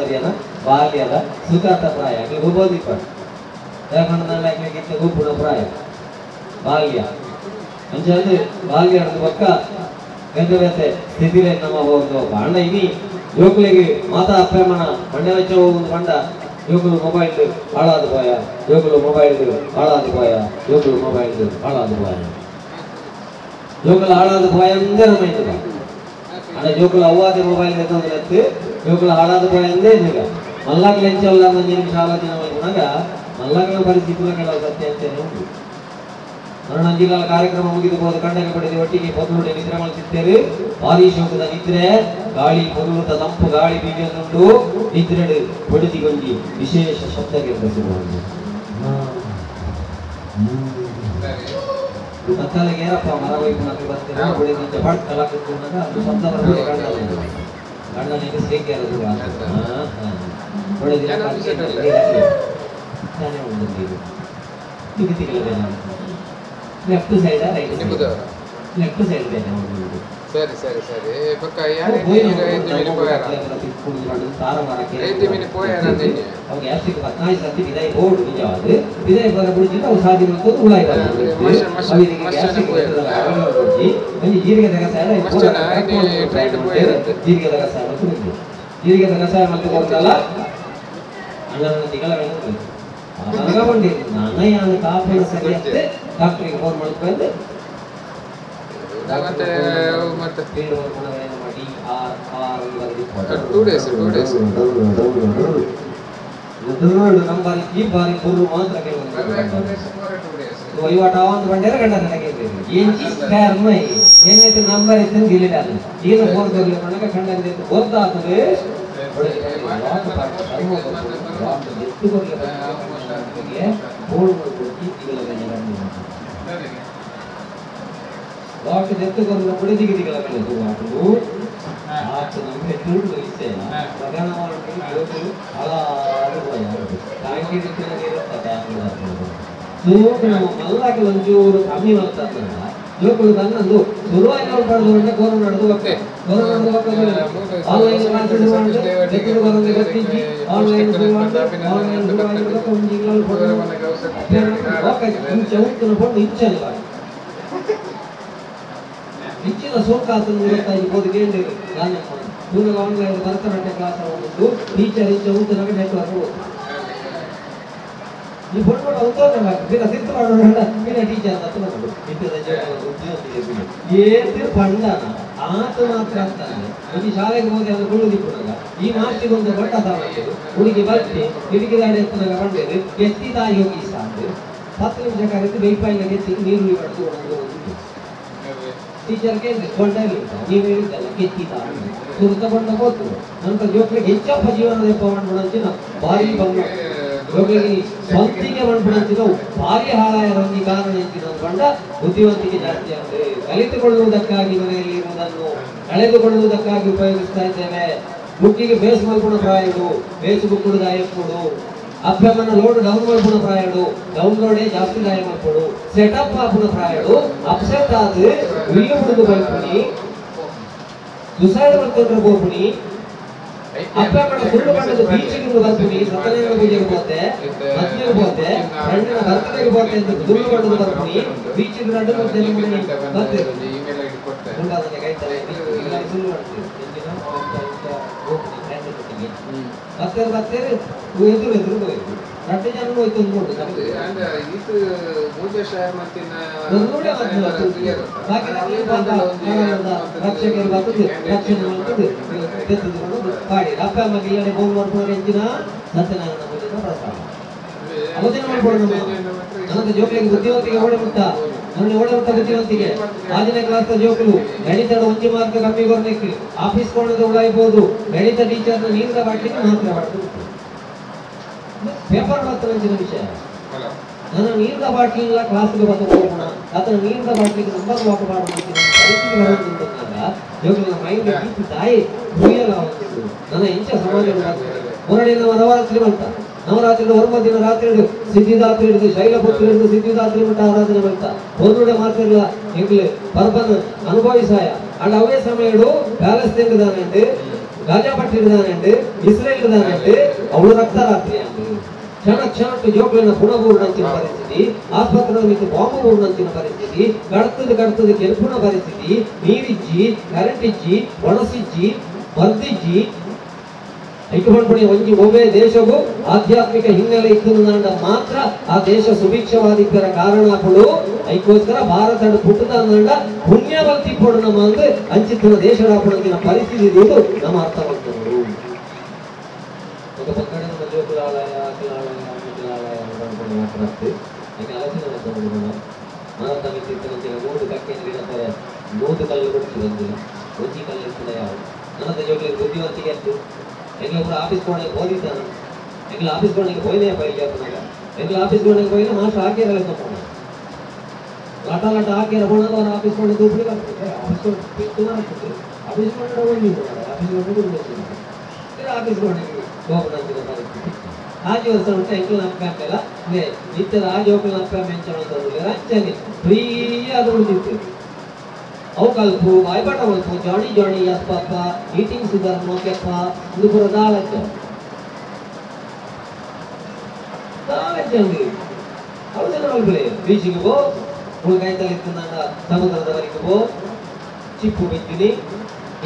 ಬಾಲ್ಯದ ಸುಖಾಂತ ಪ್ರಾಯ ಹೋಗೋದಿಪ್ಪ ಯಾಕಂದ್ರೆ ಗೀತೆ ಗುಂಪುಣ ಪ್ರಾಯ ಬಾಲ್ಯ ಅಂಚೆ ಬಾಲ್ಯ ಪಕ್ಕ ಬೇತೆ ಬೇತೆ ಸ್ಥಿತಿಲೇ ನಮ್ಮ ಒಂದು ಬಾಂಡ ಇನಿ ಯುವಕರಿಗೆ ಮಾತಾ ಪ್ರೇಮಣ ಮಂಡ್ಯ ವೆಚ್ಚ ಹೋಗುದು ಪಂಡ ಯುವಕರು ಮೊಬೈಲ್ ಹಾಳಾದ ಪೋಯ ಯುವಕರು ಮೊಬೈಲ್ ಹಾಳಾದ ಪೋಯ ಯುವಕರು ಮೊಬೈಲ್ ಹಾಳಾದ ಪೋಯ ಜೋಕುಲ ಹಾಳಾದ ಪೋಯ ಅಂದೇ ನಮ್ಮ ಇದ್ದ ಅಣ್ಣ ಜೋಕುಲ ಅವ್ವಾದ ಮೊಬೈಲ್ ಎತ್ತೊಂದು ಜೋಕುಲ ಹಾಳಾದ ಪೋಯ ಅಂದೇ ಈಗ ಮಲ್ಲಾಗ್ಲ ಎಂಚಲ್ಲ ನಿಮಿಷ ಆಲೋಚನೆ ಮಾಡಿಕೊಂಡಾಗ ಮಲ್ಲಾಗ್ಲ ಪರಿಸ್ಥಿತಿ ಕೆಲವು ಸತ್ಯ ಅಂತೇನೆ ಉಂಟು. ಮರಣ ಜಿಲ್ಲಾ ಕಾರ್ಯಕ್ರಮ ಮುಗಿದುಬಹುದು ಕಂಡಗೆ ಪಡೆದು ಒಟ್ಟಿಗೆ ಪೊದ್ದುಡೆ ನಿದ್ರೆ ಮಾಡುತ್ತಿದ್ದೇವೆ. ಭಾರಿ ಶೋಕದ ನಿದ್ರೆ ಗಾಳಿ ಪೊರುಳುತ್ತ ತಂಪು ಗಾಳಿ ಬೀಜನ್ನುಂಟು ನಿದ್ರೆಡು ಹೊಡೆದಿಗೊಂಡಿ ವಿಶೇಷ ಶಬ್ದಕ್ಕೆ ಬರೆಸಬಹುದು. ಮತ್ತಲ್ಲಿಗೆ ಏನಪ್ಪ ಮರ ವೈಪು ಬರ್ತೀರಾ ಹೊಡೆದಿಂಚ ಪಡ್ ಕಲಾಕುತ್ತಾಗ ಅದು ಶಬ್ದ ಬರಬೇಕು ಗಂಡನಿಗೆ ಸೇಕೆ ಅದು ಹೊಡೆದಿಲ್ಲ left side right left side ಸರಿ ಸರಿ ಸರಿ ಪಕ್ಕ ಯಾರು ಐದು ಪೋಯಾರ ಅವ್ರು ಗ್ಯಾಸ್ಟ್ರಿಕ್ 14 ಸರ್ತಿ ವಿದಾಯ ಬೋರ್ಡ್ ನಿಜವಾದ ವಿದಾಯ ಬರ ಬಿಡಿಸಿಟ್ಟು ಅವ್ರು ಸಾಧಿ ಮತ್ತು ಉಳಾಯಿ ಜೀರಿಗೆ ಕಷಾಯ ಜೀರಿಗೆ ಕಷಾಯ ಮತ್ತು ಜೀರಿಗೆ ಕಷಾಯ ಮತ್ತು ಹೋಗ್ತಲ್ಲ ಅಣ್ಣ ತಿಂಗಳ ನನಗೊಂಡಿ ನನ್ನ ಕಾಪಿನ ಸರಿಯತ್ತೆ ಡಾಕ್ಟರಿಗೆ ಫೋನ್ ಮಾಡ್ಕೊಂಡು ಮತ್ತೆ ಮತ್ತೆ ಮಾಡಿ ಟೂ ಡೇಸ್ ನಂಬರ್ ಈ ಬಾರಿ ಪೂರ್ವ ಮಾತ್ರ ವಹಿವಾಟ ಒಂದು ಬಂಡೇರ ಗಂಡ ನನಗೆ ಏನಿತ್ತು ನಂಬರ್ ಇತ್ತು ಡಿಲೀಟ್ ಆದ ಏನು ಫೋನ್ ತರಲಿ ನನಗೆ ಕಂಡ ಗೊತ್ತಾಗ್ತದೆ వాటి ఎత్తుకొన్న పొడి దిగి దిగలగలదు వాటిలో ఆకు నమ్మే చూడు ఇస్తే ప్రధాన వాళ్ళకి యోగులు అలా ఆగిపోయారు సాంకేతిక మళ్ళాకి ಒಂಚೂರು ಕಮ್ಮಿ ಮಾಡ್ತಾರೆ ಯುವಕರು ತನ್ನದು ಶುರುವಾಗಿ ಪಡೆದು ಕೋರ ನಡೆದು ಹೋಗ್ತೇ ಕೋರ ನಡೆದು ಹೋಗ್ತದೆ ಆನ್ಲೈನ್ ಕಾನ್ಸಲ್ಟ್ ಮಾಡಿದ್ರೆ ಎತ್ತುಗಳು ಬರೋದು ಗೊತ್ತಿದ್ದಿ ಆನ್ಲೈನ್ ಚೌಕನ ಪಟ್ಟು ಇಚ್ಚಲ್ಲ ಹೆಚ್ಚಿನ ಸೋಂಕಾತನ್ನು ಗೊತ್ತಾಗಿ ಹೋಗಿ ಕೇಳಿದ್ರು ನಾನು ಪೂರ್ಣ ಆನ್ಲೈನ್ ಭರತನಾಟ್ಯ ಕ್ಲಾಸ್ ಆಗುವುದು ಟೀಚರ್ ಹೆಚ್ಚು ನಮಗೆ ನೆಟ್ವರ್ಕ್ ಈ ಬಣ್ಣ ಉತ್ತೋಗ ಸಿಟ್ಟು ಮಾಡೋಣ ಟೀಚರ್ ಏನ್ ಪಂಡನ ಆತ ಮಾತ್ರ ಅಂತಾನೆ ಈ ಶಾಲೆಗೆ ಹೋಗಿ ಅದು ಗುಳ್ಳುದಿಪ್ಪುನಾಗ ಈ ಮಾಸ್ಟಿಗೆ ಒಂದು ಬಟ್ಟ ತಗೊಂಡು ಹುಡುಗಿ ಬರ್ತಿ ಹಿಡಿಗಿದಾಡಿ ಎತ್ತನಾಗ ಬಂದಿದ್ದು ಎತ್ತಿ ತಾಯಿ ಹೋಗಿ ಸಾಕು 10 ನಿಮಿಷ ಕರೆದು ಬೇಯಿಪಾಯಿಗೆ ಎತ್ತಿ ನೀರು ಪಡೆದುಕೊಂಡು ಟೀಚರ್ಗೆ ಕೊಂಡಲ್ಲಿ ನೀವು ಹೇಳಿದ್ದಲ್ಲ ಕೆತ್ತಿ ತಾಯಿ ಸುತ್ತ ಬಂದ ಹೋತು ನಂತರ ಜೋಕ್ಲಿಗೆ ಹೆಚ್ಚಪ್ಪ ಜೀವನದ ಮಾಡ್ಬಿಡಂಚಿನ ಭಾರಿ ಬಂದ ಜೋಕ್ಲಿಗೆ ಸ್ವಂತಿಗೆ ಮಾಡ್ಬಿಡಂಚಿನ ಭಾರಿ ಹಾಳಾಯ ರಂಗಿ ಕಾರಣ ಎಂಚಿನ ಬಂಡ ಬುದ್ಧಿವಂತಿಕೆ ಜಾಸ್ತಿ ಅಂದ್ರೆ ಕಲಿತುಕೊಳ್ಳುವುದಕ್ಕಾಗಿ ಮನೆಯಲ್ಲಿ ಇರುವುದನ್ನು ಕಳೆದುಕೊಳ್ಳುವುದಕ್ಕಾಗಿ ಉಪಯೋಗಿಸ್ತಾ ಇದ್ದೇವೆ ಬುಕ್ಕಿಗೆ ಬೇಸ್ ಮಲ್ಪುಣ ಪ್ರಾಯಡು ಫೇಸ್ಬುಕ್ ದಾಯಕೊಡು ಅಪ್ಪಮ್ಮನ ಲೋಡ್ ಡೌನ್ ಮಾಡ್ಪುಣ ಪ್ರಾಯಡು ಡೌನ್ಲೋಡೇ ಜಾಸ್ತಿ ದಾಯ ಮಾಡ್ಕೊಡು ಸೆಟಪ್ ಆಪುಣ ಪ್ರಾಯಡು ಅಪ್ಸೆಟ್ ಆದು ವಿಲ್ಲು ಬಿಡುದು ಬಲ್ಪುಣಿ ಸುಸೈಡ್ ಮಾಡ್ಕೊಂಡ್ರೆ ಬೋಪುಣಿ ಅಪ್ಪಮ್ಮನ ಸುಳ್ಳು ಮಾಡೋದು ಬೀಚಿಗೆ ಬರ್ಪುಣಿ ಸತ್ಯನಾರಾಯಣ ಪೂಜೆಗೆ ಹೋತೆ ಮದ್ವೆಗೆ ಹೋತೆ ಫ್ರೆಂಡಿನ ಬರ್ತಡೆಗೆ ಹೋತೆ ಅಂತ ಸುಳ್ಳು ಮಾಡೋದು ಬರ್ಪುಣಿ ಬೀಚಿಗೆ ರಡ್ಡು ಬರ್ತೇನೆ ಬರ್ತೇವೆ ಸುಳ್ಳು ಮಾಡ್ತೀವಿ ಬರ್ತೇವೆ ಎದುರು ಹೋಯ್ತು ರಡ್ಡು ಜನ ಹೋಯ್ತು ನೋಡು ಇದು ಪೂಜೆ ಶೇರ್ ಮಾಡ್ತೀನಿ ರಕ್ಷಕರು ಬರ್ತದೆ ರಕ್ಷಣೆ ಮಾಡ್ತದೆ ತೆಗೆದುಕೊಂಡು ಪಾಡಿ ಅಪ್ಪ ಅಮ್ಮಗೆ ಇಲ್ಲಡೆ ಬೋಲ್ ಮಾಡ್ಕೊಂಡು ಹೆಚ್ಚಿನ ಸತ್ಯನಾರಾಯಣ ಪೂಜೆನ ಪ್ರಸ್ತಾವ ಆಲೋಚನೆ ಮಾಡ್ಕೊಂಡು ನನ್ನದು ಜೋಕ್ಲಿಗೆ ಬುದ್ಧಿವಂತಿಗೆ ಓಡೆ ಮುಟ್ಟ ನನ್ನ ಓಡೆ ಮುಟ್ಟ ಬುದ್ಧಿವಂತಿಗೆ ಆದಿನ ಕ್ಲಾಸ್ ಜೋಕ್ಲು ಗಣಿತದ 1 ಮಾರ್ಕ್ ಕಮ್ಮಿ ಬರ್ಲಿಕ್ಕೆ ಆಫೀಸ್ ಕೊಂಡದ ಉಳಾಯ್ಬೋದು ಗಣಿತ ಟೀಚರ್ನ ನೀರಿನ ಬಾಟ್ಲಿಗೆ ಮಾತ್ರ ಮಾಡ್ತು ಪೇಪರ್ ಮಾತ್ರ ವಿಷಯ ನನ್ನ ನೀರಿನ ಬಾಟ್ಲಿಲ್ಲ ಕ್ಲಾಸ್ಗೆ ಬಂದು ಹೋಗೋಣ ಅಥವಾ ನೀರಿನ ಬಾಟ್ಲಿಗೆ ನಂಬರ್ ವಾಕ್ ಮಾಡೋಣ ಪರಿಸ್ಥಿತಿ ಬರೋದಂತಾಗ ಜೋಕ್ಲಿನ ಮೈಂಡ್ ಕೀಪಿ ತಾಯಿ ಹುಯ್ಯಲ್ಲ ನನ್ನ ಇಂಚ ಸಮಾಜ ಹೊರಡಿನ ನವರಾತ್ರಿ ಬಂತ ನವರಾತ್ರಿ ಹೊರಮ ದಿನ ರಾತ್ರಿ ಸಿದ್ಧಿದಾತ್ರಿ ಹಿಡಿದು ಶೈಲಪುತ್ರ ಹಿಡಿದು ಸಿದ್ಧಿದಾತ್ರಿ ಮಟ್ಟ ಆರಾಧನೆ ಬಂತ ಹೊರಗಡೆ ಮಾತ್ರ ಇಲ್ಲ ಎಂಗ್ಲೆ ಪರ್ಬನ್ ಅನುಭವಿಸಾಯ ಅಂಡ್ ಅವೇ ಸಮಯ ಪ್ಯಾಲೆಸ್ ತೆಗೆದಾನೆ ಗಾಜಾಪಟ್ಟಿ ಇಡದಾನೆ ಇಸ್ರೇಲ್ ಇಡದಾನೆ ಅವಳು ರಕ್ತರಾತ್ರಿ ಅಂತೆ ಕ್ಷಣ ಕ್ಷಣಕ್ಕೆ ಜೋಕ್ಲಿನ ಪುಣಬೂರ್ಣಂಚಿನ ಪರಿಸ್ಥಿತಿ ಆಸ್ಪತ್ರೆ ಮಿತ್ತು ಬಾಂಬು ಬೂರ್ಣಂಚಿನ ಪರಿಸ್ಥಿತಿ ಗಡ್ತದ ಕೆಲ್ಪುಣ ಪರಿಸ್ಥಿತಿ ನೀರಿಜ್ಜಿ ಕರೆಂಟ್ ಇಜ್ಜಿ ಒಣಸಿಜ್ಜಿ ಮರ್ದಿಜ್ಜಿ ಐಕಮಂಪಣಿ ಒಂಜಿ ಒಬ್ಬೇ ದೇಶವು ಆಧ್ಯಾತ್ಮಿಕ ಹಿನ್ನೆಲೆ ಇತ್ತು ಮಾತ್ರ ಆ ದೇಶ ಸುಭಿಕ್ಷವಾದಿದ್ದರ ಕಾರಣಗಳು ಐಕೋಸ್ಕರ ಭಾರತ ಪುಟ್ಟದ ನಂಡ ಪುಣ್ಯವಲ್ತಿ ಕೊಡು ನಮ್ಮ ಅಂದ್ರೆ ಅಂಚಿತ್ತಿನ ದೇಶದ ಪುಣಕಿನ ಪರಿಸ್ಥಿತಿ ಇದು ನಮ್ಮ ಅರ್ಥವಂತರು ఒక పక్కన మధ్యకులాలయ అఖిలాలయ అఖిలాలయ అనుకుంటున్న మాట్లాడితే ఇంకా ఆలోచన అవుతుంది మన తమిళ చిత్రించిన 3 కక్కిన గిడತಾರೆ 3 ಕಲ್ಲು ಕೊಡ್ತಿರಂದಿಲ್ಲ ಒಂಜಿ ಕಲ್ಲು ಇರ್ತದೆಯ ನನ್ನ ಜೋಗ್ಲಿ ಬುದ್ಧಿವಂತಿಕೆ ಇತ್ತು ಎಂಗ್ಲ ಕೂಡ ಆಫೀಸ್ ಕೊಡಕ್ಕೆ ಹೋಗಿದ್ದಾನೆ ಎಂಗ್ಲ ಆಫೀಸ್ ಕೊಡಕ್ಕೆ ಹೋಯ್ನೇ ಬೈಗೆ ಅಪ್ಪನಾಗ ಎಂಗ್ಲ ಆಫೀಸ್ ಕೊಡಕ್ಕೆ ಹೋಯ್ನ ಮಾಸ್ಟರ್ ಹಾಕಿರಲ್ಲ ತಪ್ಪೋಣ ಲಾಟ ಹಾಕಿರ ಹೋಣದ ಅವನ ಆಫೀಸ್ ಕೊಡಕ್ಕೆ ಉಪಯೋಗ ಆಗ್ತದೆ ಆಫೀಸ್ ಕೊಡಕ್ಕೆ ಆಫೀಸ್ ಕೊಡಕ್ಕೆ ಹೋಗಿ ಆಫೀಸ್ ಕೊಡಕ್ಕೆ ಆಫೀಸ್ ಕೊಡಕ್ಕೆ ಹೋಗೋಣಂತಿನ ಪರಿಸ್ಥಿತಿ ಆ ದಿವಸ ಉಂಟ ಎಂಕ್ಲು ನಪ್ಪಾಮೆಲ್ಲ ನಿತ್ಯದ ಆ ಜೋಕಲ್ ನಪ್ಪಾಮೆ ಅಂಚನಂತಂದ್ರೆ ರಂಚನೆ ಫ್ರೀಯಾದ ಉಳಿದಿರ್ತೀವಿ ಅವು ಕಲ್ಪು ಬಾಯ್ಪಾಟ ಮಲ್ಪು ಜಾಣಿ ಜಾಣಿ ಅಪ್ಪಪ್ಪ ಈಟಿಂಗ್ ಸುಧಾರ್ ನೋಕೆಪ್ಪ ಇದು ಪುರ ದಾಳಚ್ಚ ದಾಳಚ್ಚಂದಿ ಅವು ಜನ ಮಲ್ಪಲೆ ಬೀಚಿಗೆ ಬೋ ಉಳ್ಗಾಯ್ತಲ್ಲಿ ಇತ್ತಂದ ಸಮುದ್ರದವರೆಗೆ ಬೋ ಚಿಪ್ಪು ಬಿತ್ತೀನಿ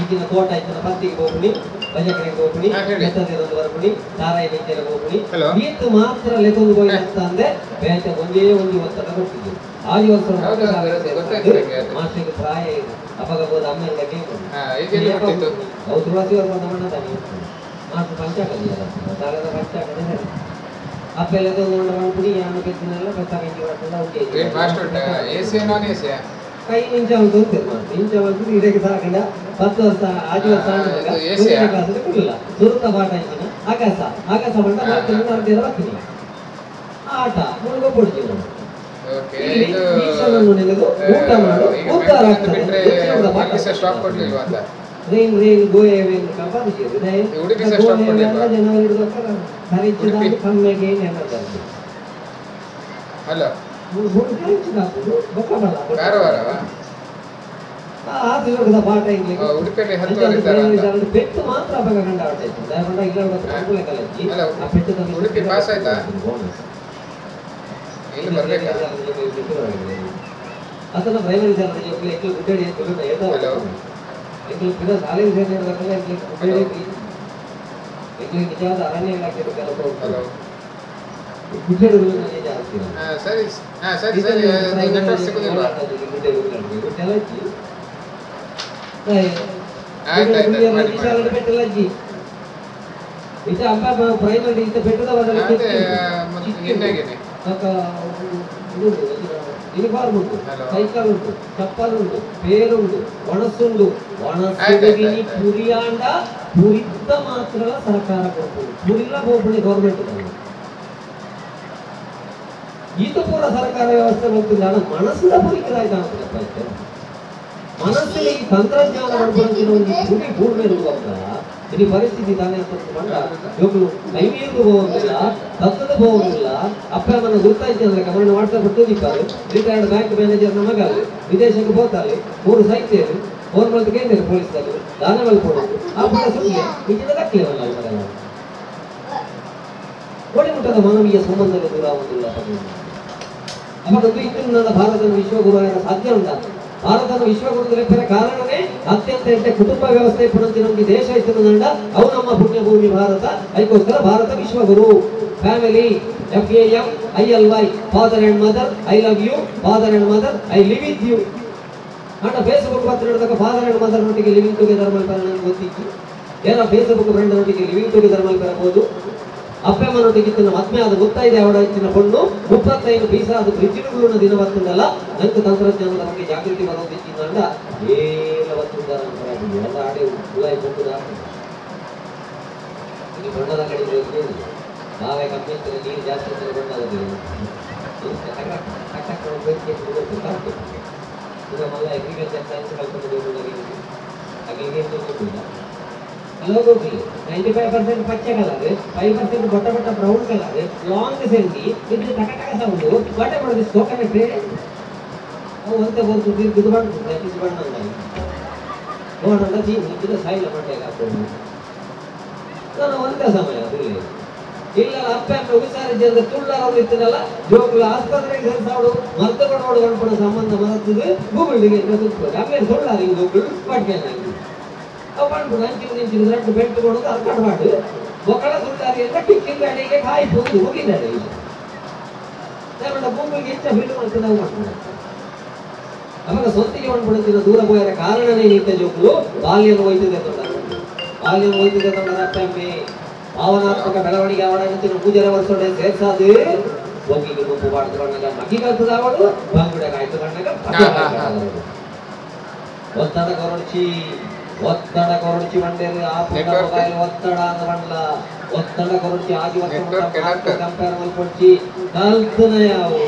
ಈಗಿನ ತೋಟ ಇತ್ತನ ಪತ್ತಿಗೆ ಹೋಗ್ಬಿಡಿ ಬಜಕರೆಗೆ ಹೋಗ್ಬಿಡಿ ಎತ್ತದೊಂದು ಬರ್ಬಿಡಿ ನಾರಾಯಣ ಬೆಂಚೆಗೆ ಹೋಗ್ಬಿಡಿ ಈತು ಮಾತ್ರ ಲೆಕ್ಕೊಂದು ಹೋಗಿ ಅಂತ ಅಂದ್ರೆ ಬೇಟ ಒಂದೇ ಒಂದು ಒತ್ತಡ ಕೊಟ್ಟಿದ್ವಿ ಆ ವರ್ಷ ಮಾಸ್ಟರ್ಗೆ ಪ್ರಾಯ ಇದೆ ಅಪಗಬಹುದು ಅಮ್ಮೆಲ್ಲಕ್ಕೆ ಅವು ತುಳಸಿ ಅವ್ರ ಮಣ್ಣ ತಾನೆ ಮಾಸ್ಟರ್ ಪಂಚಾಕಲಿ ಸಾಲದ ಪಂಚಾಕಲಿ ಸರಿ ಅಪ್ಪೆಲ್ಲದ ಒಂದು ಮಾಡ್ಬಿಡಿ ಯಾನು ಬೆತ್ತಿನೆಲ್ಲ ಬೆತ್ತ ಗಂಜಿ ಮಾಡ್ಕೊಂಡು ಕೈ ಇಂಚ ಒಂದು ಇಂಚ ಒಂದು ಇದಕ್ಕೆ ಸಾಕಂಡ 10 ವರ್ಷ 5 ವರ್ಷ ಕೊಡಲಿಲ್ಲ ಸುರುತ್ತ ಪಾಠ ಇಂಚಿನ ಆಕಾಶ ಬಂಡ ಮಾಡ್ತೀನಿ ಬರ್ತೀನಿ ಆಟ ಮುಳುಗೋ ಕೊಡ್ತೀವಿ ಊಟ ಮಾಡು ಉದ್ಧಾರ ಆಗ್ತದೆ ರೈನ್ ಗೋಯವೇನು ಕಾಪಾಡಿಸಿದ್ರು ಜನ ಹಿಡಿದು ಹರಿಚಿದ ಕಮ್ಮೆಗೆ ನೆನಪು ಅಲ್ಲ ಪಾಠ ಪೆಟ್ಟು ಮಾತ್ರ ಅವಾಗ ಕಂಡ ಉಡುಪಿ ಪಾಸ್ ಆಯ್ತಾ ಅದನ್ನ ಪ್ರೈಮರಿ ಗುಡ್ಡಡಿ ಶಾಲೆ ನಿಜವಾದ ಅರಣ್ಯ ಇಲಾಖೆ ಕೆಲಸ ಸರಿ ಸರಿ ಸರಿ ನೆಟ್ವರ್ಕ್ ಸಿಗೋದಿಲ್ಲ. ಪ್ರೈಮರಿ ಯೂನಿಫಾರ್ಮ್ ಉಂಟು, ಸೈಕಲ್ ಉಂಟು, ಚಪ್ಪಲ್ ಉಂಟು, ಪೇರುಂಟು, ಒಣಸುಂಡು, ಒಣಸುಂಡಿಗೆ ಪುರಿಯಾಂಡ ಪುರಿದ್ದ ಮಾತ್ರ ಸರ್ಕಾರ ಕೊಡ್ತದೆ, ಪುರಿಲ್ಲ ಹೋಗ್ಬಿಡಿ ಗೌರ್ಮೆಂಟ್. ಇದು ಪೂರ ಸರ್ಕಾರ ವ್ಯವಸ್ಥೆ ಹೋಗ್ತಿಲ್ಲ. ಮನಸ್ಸಿನ ಪುರಿಕರಾಯ್ತಾ ಮನಸ್ಸಿನ ಈ ತಂತ್ರಜ್ಞಾನ ಮಾಡ್ಕೊಂತಿನ ಒಂದು ಪುರಿ ಪೂರ್ಣ ಇರುವಾಗ ಈ ಪರಿಸ್ಥಿತಿ ತಾನೇ ಅಂತ ಬಂದ ಇವರು ನೈವೇದ್ಯ ಹೋಗೋದಿಲ್ಲ, ತತ್ವದ ಹೋಗೋದಿಲ್ಲ. ಅಪ್ಪ ಅಮ್ಮನ ಗುರುತಾಯ್ತು ಅಂದ್ರೆ ಕಮಂಡ್ ವಾಟ್ಸಪ್ ಬಿಟ್ಟಿದ್ದಾರೆ. ರಿಟೈರ್ಡ್ ಬ್ಯಾಂಕ್ ಮ್ಯಾನೇಜರ್ ನಮಗ ವಿದೇಶಕ್ಕೆ ಹೋಗ್ತಾರೆ, 3 ಸೈಟ್ ಗೌರ್ಮೆಂಟ್ ಕೇಂದ್ರ ಪೊಲೀಸರು ದಾನ ಮಲ್ಕೊಡೋದು ಆ ಪುಟ್ಟ ಸುಳ್ಳೆ ಈಗಿನ ದಾಖಲೆವಲ್ಲ ಅವರೆಲ್ಲ ಒಡಿಮುಟ್ಟದ ಮಾನವೀಯ ಸಂಬಂಧಗಳು ದೂರ ಆಗುವುದಿಲ್ಲ. ಅವರದ್ದು ಇನ್ನು ನನ್ನ ಭಾರತದ ವಿಶ್ವಗುರುವಾರ ಸಾಧ್ಯ ಉಂಟ. ಭಾರತದ ವಿಶ್ವಗುರು ಲೆಕ್ಕದ ಕಾರಣವೇ ಅತ್ಯಂತ ಹೆಂಟೆ ಕುಟುಂಬ ವ್ಯವಸ್ಥೆ ಪುಣಂತಿ ನಮಗೆ ದೇಶ ಇತ್ತು ನಂಡ ಅವು ನಮ್ಮ ಪುಣ್ಯಭೂಮಿ ಭಾರತ. ಅದಕ್ಕೋಸ್ಕರ ಭಾರತ ವಿಶ್ವಗುರು. Family FAM ILY father and mother, I love you father and mother, I live with you. ಅಣ್ಣ ಫೇಸ್ಬುಕ್ ಪತ್ರ ನಡೆದಾಗ ಫಾದರ್ ಅಂಡ್ ಮದರ್ ನೊಟ್ಟಿಗೆ ಲಿವಿಂಗ್ ಟುಗೆದರ್ ಮಲ್ಪರ ನನಗೆ ಗೊತ್ತಿತ್ತು. ಏನೋ ಫೇಸ್ಬುಕ್ ಫ್ರೆಂಡ್ ನೊಟ್ಟಿಗೆ ಲಿವಿಂಗ್ ಟುಗೆದರ್ ಮಲ್ಪರಬಹುದು. ಅಪ್ಪಮ್ಮನೊಟ್ಟಿಗೆ ಇತ್ತಿನ ಮತ್ಮೆ ಅದು ಗೊತ್ತಾಯಿದೆ ಅವಳ ಇತ್ತಿನ ಪಣ್ಣು 35 ಪೈಸಾ ಅದು ಬ್ರಿಡ್ಜಿನುಗಳನ್ನ ದಿನ ಬರ್ತದಲ್ಲ. ನಂಗೆ ತಂತ್ರಜ್ಞಾನದ ಬಗ್ಗೆ ಜಾಗೃತಿ ಬರೋದಿಕ್ಕಿಂದ ಏನ ಬರ್ತದ ಎಲ್ಲ ಆಡೆ ಉಲಾಯಿ ಬಂದು ಈ ಬಣ್ಣದ ಕಡೆ ನಾವೇ ಕಮ್ಮಿ ಇರ್ತದೆ, ನೀರು ಜಾಸ್ತಿ ಇರ್ತದೆ, ಬಣ್ಣದಲ್ಲಿ ಈಗ ಮಲ್ಲ ಅಗ್ರಿಕಲ್ಚರ್ ಸೈನ್ಸ್ ಕಲ್ತ್ಕೊಂಡು ಹಾಗೆ ಗೊತ್ತಿಲ್ಲ. ಲೋಗೋಗಿ 95% ಪಚ್ಚ ಕಲರ್, 5% ಬೊಟ್ಟ ಬೊಟ್ಟ ಬ್ರೌನ್ ಕಲರ್, ಲಾಂಗ್ ಸೆಂಡಿ ಇದು ಟಕ ಟಕ ಸೌಂಡು ಬಟ್ಟೆ ಮಾಡೋದು ಸೋಕನೆಟ್ರೆ ಅವು ಅಂತ ಬಂತು ಇದು ಬಣ್ಣ ಇದು ಬಣ್ಣ ನೋಡೋಣ ಇದು ಸಾಯಿಲ್ಲ ಬಟ್ಟೆಗೆ ಹಾಕೊಂಡು ನಾನು ಒಂದೇ ಸಮಯ ಅದಿಲ್ಲ ಇಲ್ಲ ಅಪ್ಪ ಅಮ್ಮ ಹುಷಾರಿದ್ದೆ ಅಂದ್ರೆ ತುಳ್ಳಾರವ್ರು ಇರ್ತೀನಲ್ಲ ಜೋಗುಲು ಆಸ್ಪತ್ರೆಗೆ ಸೇರಿಸಾಡು ಮರ್ತು ಕೊಡೋಡು ಅನ್ಕೊಳ್ಳೋ ಸಂಬಂಧ ಮರತ್ತದೆ ಗೂಗಲ್ಗೆ ಸುತ್ತೋದು ಆಮೇಲೆ ಸುಳ್ಳಾರಿ ಜೋಗುಲು ಪಟ್ಗೆನಾಗಿ ಅವು ಮಾಡ್ಬಿಡು ಅಂಚಿನ ನಿಂಚಿನ ರೆಡ್ ಬೆಲ್ಟ್ ಕೊಡೋದು ಅರ್ಕಟ್ ಮಾಡು ಮಕ್ಕಳ ಸುಳ್ಳಾರಿ ಅಂತ ಟಿಕ್ಕಿನ ಗಾಡಿಗೆ ಕಾಯಿ ಹೋಗಿ ಹೋಗಿದ್ದಾರೆ ಈಗ ಭೂಮಿಗೆ ಹೆಚ್ಚ ಬಿಟ್ಟು ಅಂತ ನಾವು ಮಾಡ್ಬೋದು. ಅವಾಗ ಸೊತ್ತಿಗೆ ಮಾಡ್ಬಿಡುತ್ತಿನ ದೂರ ಹೋಗಿರ ಕಾರಣನೇ ನಿಂತ ಜೋಗುಲು ಬಾಲ್ಯನ ಒಯ್ದಿದೆ ತೊಂಡ ಬಾಲ್ಯನ ಒಯ್ದಿದೆ ತೊಂಡರ ಅಪ್ಪಮ್ಮೆ ಭಾವನಾತ್ಮಕ ಬೆಳವಣಿಗೆ ಅವಳಿನ ಪೂಜಾರ ವರ್ಷೊಡೆ ಸೇರ್ಸಾದು ಒಗ್ಗಿಗೆ ಗುಂಪು ಬಾಡ್ದು ಬಣ್ಣಗ ಮಗ್ಗಿ ಕಲ್ತದ ಅವಳು ಬಂಗುಡಗ ಆಯ್ತು ಬಣ್ಣಗ ಒತ್ತಡ ಕೊರಡ್ಚಿ ಬಂಡೇರು ಆ ಮೊಬೈಲ್ ಒತ್ತಡ ಅಂತ ಬಂಡ್ಲ ಒತ್ತಡ ಕೊರಡ್ಚಿ ಆಗಿ ಕಂಪೇರ್ ಮಲ್ಕೊಡ್ಚಿ ಕಲ್ತನ ಯಾವು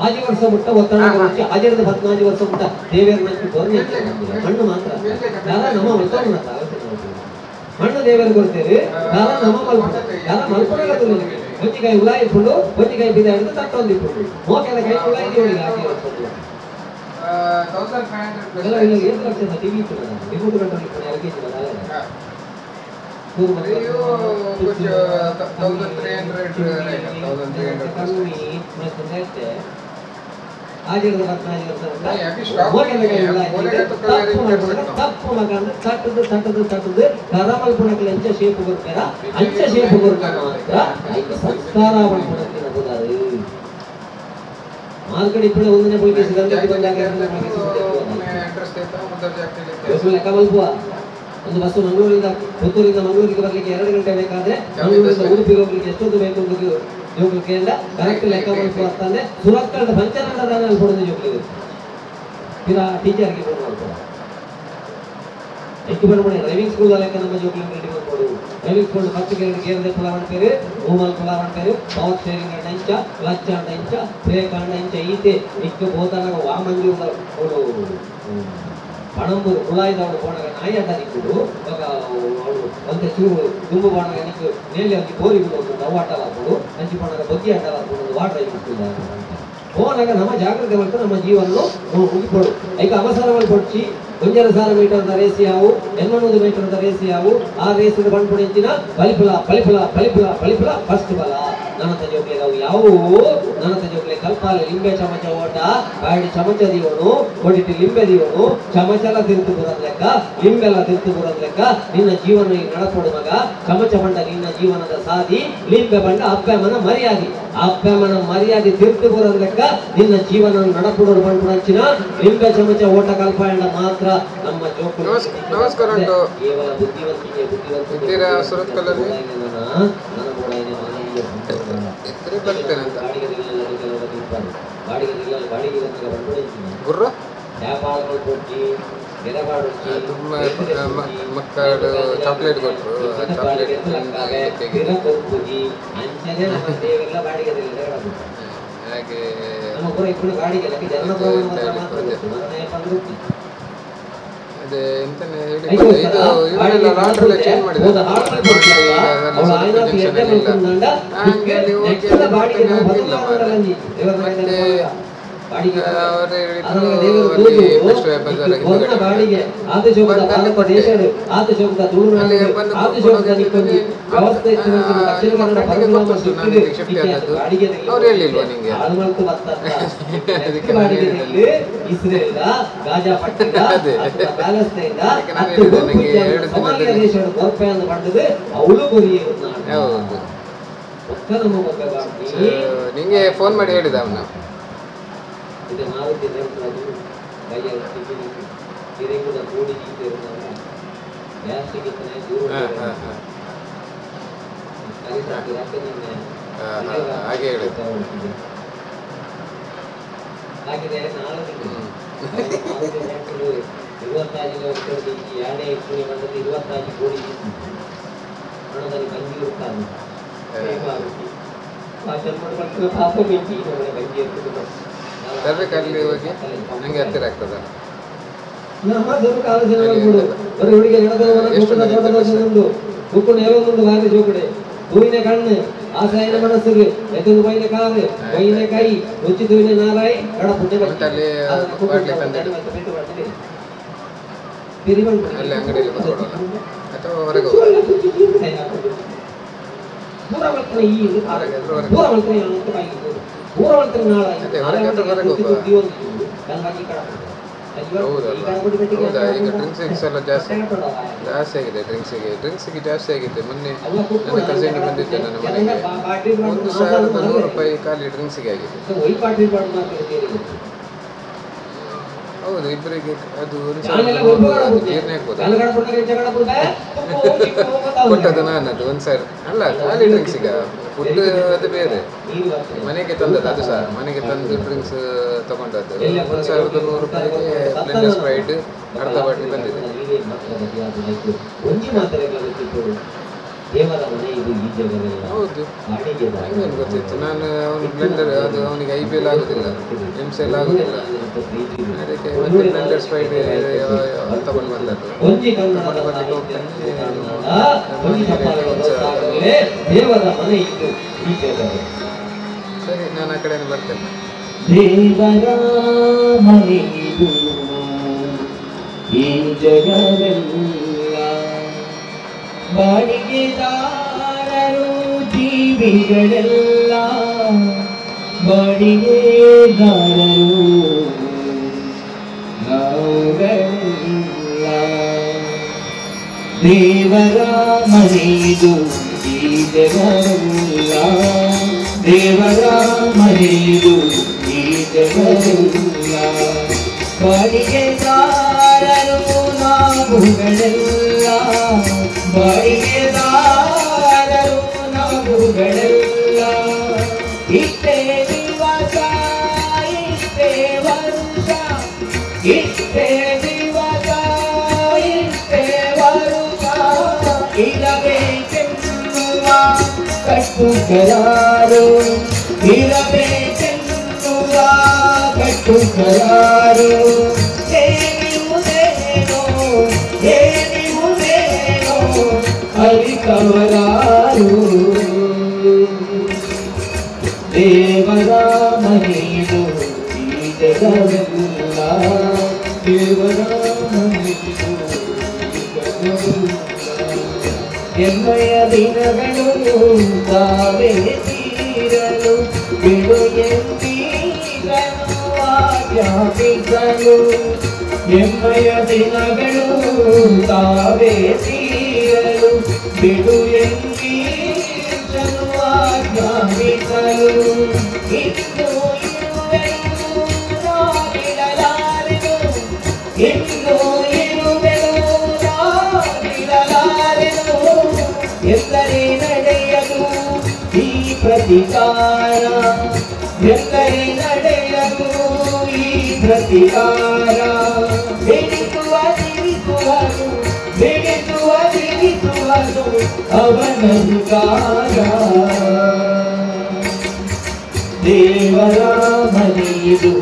ಆಜಿ ವರ್ಷ ಮುಟ್ಟ ಒತ್ತಡ ಕೊರಡ್ಚಿ ಆಜರದ 15 ವರ್ಷ ಮುಟ್ಟ ದೇವೇರ್ ನಂಚು ಕೊರನೆ ಮಣ್ಣು ಮಾತ್ರ ಯಾರ ನಮ್ಮ ಮಲ್ಕೊಂಡು ಮಣ್ಣು ದೇವೇರ್ ಕೊಡ್ತೇವೆ ಯಾರ ನಮ್ಮ ಮಲ್ಕೊಂಡು ಯಾರ ಮಲ್ಕೊಳ್ಳೋದು ಒಂಜಿಕಾಯಿ ಉಲಾಯಿ ಇಟ್ಕೊಂಡು ಒಂಜಿಕಾಯಿ ಬಿದ ಹಿಡಿದು ತಟ್ಟೊಂದಿಟ್ಕೊಂಡು ಮೋಕೆಲ್ಲ ಕೈ ಉಲಾಯಿ ದೇವರಿಗೆ ಹಾಕಿ ಹೊಡ್ಕೊಂಡು 1500 ಎಲ್ಲ ಇಲ್ಲ 7 ಲಕ್ಷದ ಟಿವಿ ಇತ್ತು ರಿಮೋಟ್ ಕಂಟ್ರೋಲ್ ಇತ್ತು ಎಲ್ಕೆ ಇತ್ತು ಆಜರದ 15 ವರ್ಷ ತಪ್ಪು ಮಗ ಅಂದ್ರೆ ತಟ್ಟದು ಕರಮಲ್ಪುಣಕ್ಕೆ ಅಂಚ ಶೇಪ್ ಕೊಡ್ತಾರ ಅಂಚ ಶೇಪ್ ಕೊಡ್ತಾರ ಮಾತ್ರ ಸಂಸ್ಕಾರ ಮಾಡ್ಕೊಳಕ್ಕೆ ನಗೋದಾರು ಮಾರ್ಕೆಟ್ ಇಪ್ಪಳೆ ಒಂದನೇ ಪೊಲೀಸ್ ಗಂಟೆ ಬಂದಾಗ ಲೆಕ್ಕ ಮಲ್ಪುವ ಒಂದು ಬಸ್ಸು ಮಂಗಳೂರಿಂದ ಪುತ್ತೂರಿಂದ ಮಂಗಳೂರಿಗೆ ಬರಲಿಕ್ಕೆ 2 ಗಂಟೆ ಬೇಕಾದ್ರೆ ಮಂಗಳೂರಿಂದ ಉಡುಪಿಗೆ ಹೋಗ್ಲಿಕ್ಕೆ ಎಷ್ಟೊತ್ತು ಬೇಕು ಅಂತ ಜೋಗ್ಲಿಕ್ಕೆಯಿಂದ ಕರೆಕ್ಟ್ ಲೆಕ್ಕ ಮಲ್ಪುವ ಅಂತಂದ್ರೆ ಸುರತ್ಕಲ್ದ ಪಂಚರಂಗ ದಾನ ಕೊಡೋದು ಜೋಗ್ಲಿಗೆ फिर टीचर की बोल रहा एक बार बने ड्राइविंग स्कूल वाले का नाम जोगली रेडी कर पड़ो ड्राइविंग स्कूल फर्स्ट गियर दे पुलावन पेरे ओमल पुलावन पेरे पावर स्टीयरिंग अंडंचा क्लच अंडंचा ब्रेक अंडंचा ಈತೆ ಇಕ್ಕ ಬೋತನಗ ವಾಮಂಜು ಅವಳು ಪಣಂಬೂರು ಕುಳಾಯಿದವಳು ಬೋಣಗ ನಾಯಿ ಅಡ್ಡ ನಿಂತು ಆಗ ಅವಳು ಒಂದೇ ಚೂರು ತುಂಬು ಬೋಣಗ ನಿಂತು ಮೇಲೆ ಒಂದು ಬೋರಿ ಬಿಡೋದು ಅವಾಟ ಹಾಕೋದು ಅಂಚಿ ಬೋಣಗ ಬಗ್ಗಿ ಅಡ್ಡ ಹಾಕೋದು ವಾಟರ್ ಇಟ್ಟಿಲ್ಲ ಹೋನಾಗ ನಮ್ಮ ಜಾಗೃತಿ ಮಾಡ್ತಾ ನಮ್ಮ ಜೀವನನ್ನು ಮುಗಿಕೊಡು ಈಗ ಅವಸರವಾಗಿ ಕೊಡ್ಚಿ 1,000 ಮೀಟರ್ ರೇಸ್ ಯಾವು 800 ಮೀಟರ್ ರೇಸ್ ಯಾವು ಆ ರೇಸ್ ಬಂದ್ಬಿಡಿಂಚಿನ ಬಲಿಫಲ ಫಸ್ಟ್ ಬಲ ನನ್ನ ತಜೋಕ್ಲೆ ಅವು ಯಾವುವು ನನ್ನ ತಜೋಕ್ಲೆ ಕಲ್ಪಾಲೆ ಲಿಂಬೆ ಚಮಚ ಓಟ ಬಾಡಿ ಚಮಚ ದೀವನು ಒಡಿಟಿ ಲಿಂಬೆ ದೀವನು ಚಮಚಲ ತಿರ್ತು ಬರೋದ್ ಲೆಕ್ಕ ಲಿಂಬೆಲ್ಲ ತಿರ್ತು ಬರೋದ್ ಲೆಕ್ಕ ನಿನ್ನ ಜೀವನ ನಡಪಡು ಮಗ ಚಮಚ ಬಂಡ ನಿನ್ನ ಜೀವನದ ಸಾಧಿ ಲಿಂಬೆ ಬಂಡ ಅಪ್ಪೆಮನ ಮರ್ಯಾದೆ ಅಪ್ಪೆಮನ ಮರ್ಯಾದೆ ತಿರ್ತು ಬರೋದ್ ಲೆಕ್ಕ ನಿನ್ನ ಜೀವನ ನಡಪುಡೋರು ಬಂಡ್ಪುಡಂಚಿನ ಲಿಂಬೆ ಚಮಚ ಓಟ ಕಲ್ಪಾಯಂಡ ಮಾತ್ರ ನಮ್ಮ ಜೋಕು ನಮಸ್ಕಾರ ಕೇವಲ ಬುದ್ಧಿವಂತಿಕೆ ಇದ್ದೀರಾ ಸುರತ್ಕಲ್ಲಲ್ಲಿ ಗುರ್ರ ಮಕ್ಕಳು ಚಾಕ್ಲೇಟ್ ಕೊಟ್ಟರು ಚಾಕ್ಲೇಟ್ ಹಾಗೆ ಅದೇ ಎಂತಾನೆ ಹೇಳಿ ಇದು ಇವರೆಲ್ಲ ಲಾಟ್ರೆಲ್ಲ ಚೇಂಜ್ ಮಾಡಿದ್ದಾರೆ ಹಂಗೆ ಅಲ್ಲಿ ಹೋಗಿ ಮತ್ತೆ ಅವರೇ ಹೇಳಿದ್ರು ಅಲ್ಲಿ ಫಸ್ಟ್ ಬಜಾರ್ ಹಿಂದುಗಡೆ ಅಲ್ಲಿ ಬಂದು ನನಗೆ ಶಿಫ್ಟ್ ಆದದ್ದು ಅವ್ರು ಹೇಳಿಲ್ವಾ ನಿಂಗೆ ಅದಕ್ಕೆ ನಾನು ಹೇಳಿದಲ್ಲಿ ಅದೇ ಅದಕ್ಕೆ ನಾನು ಹೇಳಿದೆ ನನಗೆ 2 ದಿನದಲ್ಲಿ ಹೌದು ನಿಂಗೆ ಫೋನ್ ಮಾಡಿ ಹೇಳಿದ ಅವನು ಇದು ಮಾರುತಿ ದೇವಸ್ಥಾನ ಕೈಯ ಕಿರಿ ಕೂಡ ಕೂಡಿ ಇರುವಾಗ ಗ್ಯಾಸ್ ಸಿಗುತ್ತಾನೆ ದೂರ ಹಾಗೆ ಹೇಳಿದ ಹಾಗೆ ನಾಳೆ 25 ವರ್ಷದ ಯಾಣೆ ಇಟ್ಟು ಬಂದದ್ದು 25 ಕೋಟಿ ಹಣದಲ್ಲಿ ಗಂಜಿ ಇರ್ತಾನೆ ಆ ಜನ್ಮದ ಪಾಪ ಮಿಂಚಿ ಗಂಜಿ ಇರ್ತದೆ ತರಬೇಕಲ್ಲಿ ಹೋಗಿ ನಂಗೆ ಹತ್ತಿರ ಆಗ್ತದ ಹೂವಿನ ಕಣ್ಣು ಆಸಾಯನ ಮನಸ್ಸಿಗೆ ಎತ್ತೊಂದು ಬೈನ ಕಾಲು ಬೈನ ಕೈ ರುಚಿ ತುವಿನ ನಾರಾಯಿ ಕಡ ಪುಣ್ಯ ಅಲ್ಲಿ ಅಂಗಡಿಯಲ್ಲಿ ಕೂತ್ಕೊಳ್ಳೋಣ ಅಥವಾ ಹೊರಗೆ ಹೌದಾ ಈಗ ಡ್ರಿಂಕ್ಸ್ ಎಲ್ಲ ಜಾಸ್ತಿ ಆಗಿದೆ ಡ್ರಿಂಕ್ಸಿಗೆ ಜಾಸ್ತಿ ಆಗಿದೆ ಮೊನ್ನೆ ನನ್ನ ಕಸಿನ್ ಬಂದಿದ್ದೆ ನನ್ನ ಮನೆಗೆ 1100 ರೂಪಾಯಿ ಖಾಲಿ ಡ್ರಿಂಕ್ಸಿಗೆ ಆಗಿದೆ ಹೌದು ಇಬ್ಬರಿಗೆ ಅದು 1,000 ನೀರ್ನೇ ಹಾಕ್ಬೋದು ಕೊಟ್ಟದು ನಾನದು 1,000 ಅಲ್ಲ ಖಾಲಿ ಡ್ರಿಂಕ್ಸಿಗ ಫುಡ್ ಅದು ಬೇರೆ ಮನೆಗೆ ತಂದದ್ದು ಅದು ಸಹ ಮನೆಗೆ ತಂದು ಡ್ರಿಂಕ್ಸ್ ತಗೊಂಡದ್ದು 1,100 ರೂಪಾಯಿಗೆ ಬ್ಲೆಂಡರ್ ಸ್ಪ್ರೈಟ್ ಅರ್ಧ ಬಾಟ್ಲಿ ಬಂದಿದೆ ಹೌದು ನಂಗೇನು ಗೊತ್ತಿತ್ತು ನಾನು ಅವನು ಬ್ಲೆಂಡರ್ ಅದು ಅವನಿಗೆ IPL ಆಗೋದಿಲ್ಲ MCL ಆಗೋದಿಲ್ಲ ಅದಕ್ಕೆ ಮತ್ತೆ ಬ್ಲೆಂಡರ್ ಸ್ಪ್ರೈಟ್ ತಗೊಂಡು ಬಂದದ್ದು ತಗೊಂಡು ಬರ್ಲಿಕ್ಕೆ ಹೋಗ್ತಾನೆ ಸರಿ ನಾನು ಆ ಕಡೆಯಿಂದ ಬರ್ತೇನೆ ಈ ಜಗವೆಲ್ಲ ಬಾಡಿಗೆದಾರರು ಜೀವಿಗಳೆಲ್ಲ ಬಾಡಿಗೆದಾರರು ನಾವುಗಳೆಲ್ಲ ದೇವರ ಮನೆಯಿದು ಈ ಜಗವೆಲ್ಲ ದೇವರ ಮನೆಯಿದು ಈ ಜಗವೆಲ್ಲ ಬಾಡಿಗೆದಾರರು ನಾವುಗಳೆಲ್ಲ ಬಾಡಿಗೆದಾರರು ನಾವುಗಳೆಲ್ಲ ಇಷ್ಟೇ ದಿವಸ ಇಷ್ಟೇ ವರ್ಷ ಇಷ್ಟೇ ದಿವಸ ಇಷ್ಟೇ ವರ್ಷ ಇರಬೇಕೆನ್ನುವ ಕಟ್ಟುಕರಾರು ಇರಬೇಕೆನ್ನುವ ಕಟ್ಟುಕರಾರು ಅರಿತವರಾರು ದೇವರ ಮನೆಯಿದು ಈ ಜಗವೆಲ್ಲ ದೇವರ ಮನೆಯಿದು ಎಮ್ಮಯ ದಿನಗಳು ತಾವೇ ತೀರಲು ಬಿಡು ಎಂದೀಗನು ಆಜ್ಞಾಪಿಸಲು ಎಮ್ಮಯ ದಿನಗಳು ತಾವೇ ತೀರಲು ಬಿಡು ಎಂದೀಗನು ಆಜ್ಞಾಪಿಸಲು ಇನ್ನು ಇರುವೆನು ನಾನಿರಲಾರೆನು ಇನ್ನು ಇರುವೆನು ನಾನಿರಲಾರೆನು ಎಲ್ಲರೇ ನಡೆಯಲು ಈ ಪ್ರತಿಕಾರ ಎಲ್ಲರೇ ನಡೆಯಲು ಈ ಪ್ರತಿಕಾರ ಬೆಳೆಸುವ ತಿಳಿಸುವುದು ಬೆಳೆಸುವ ತಿಳಿಸುವುದು ಅವನಧಿಕಾರ ದೇವರ ಮನೆಯಿದು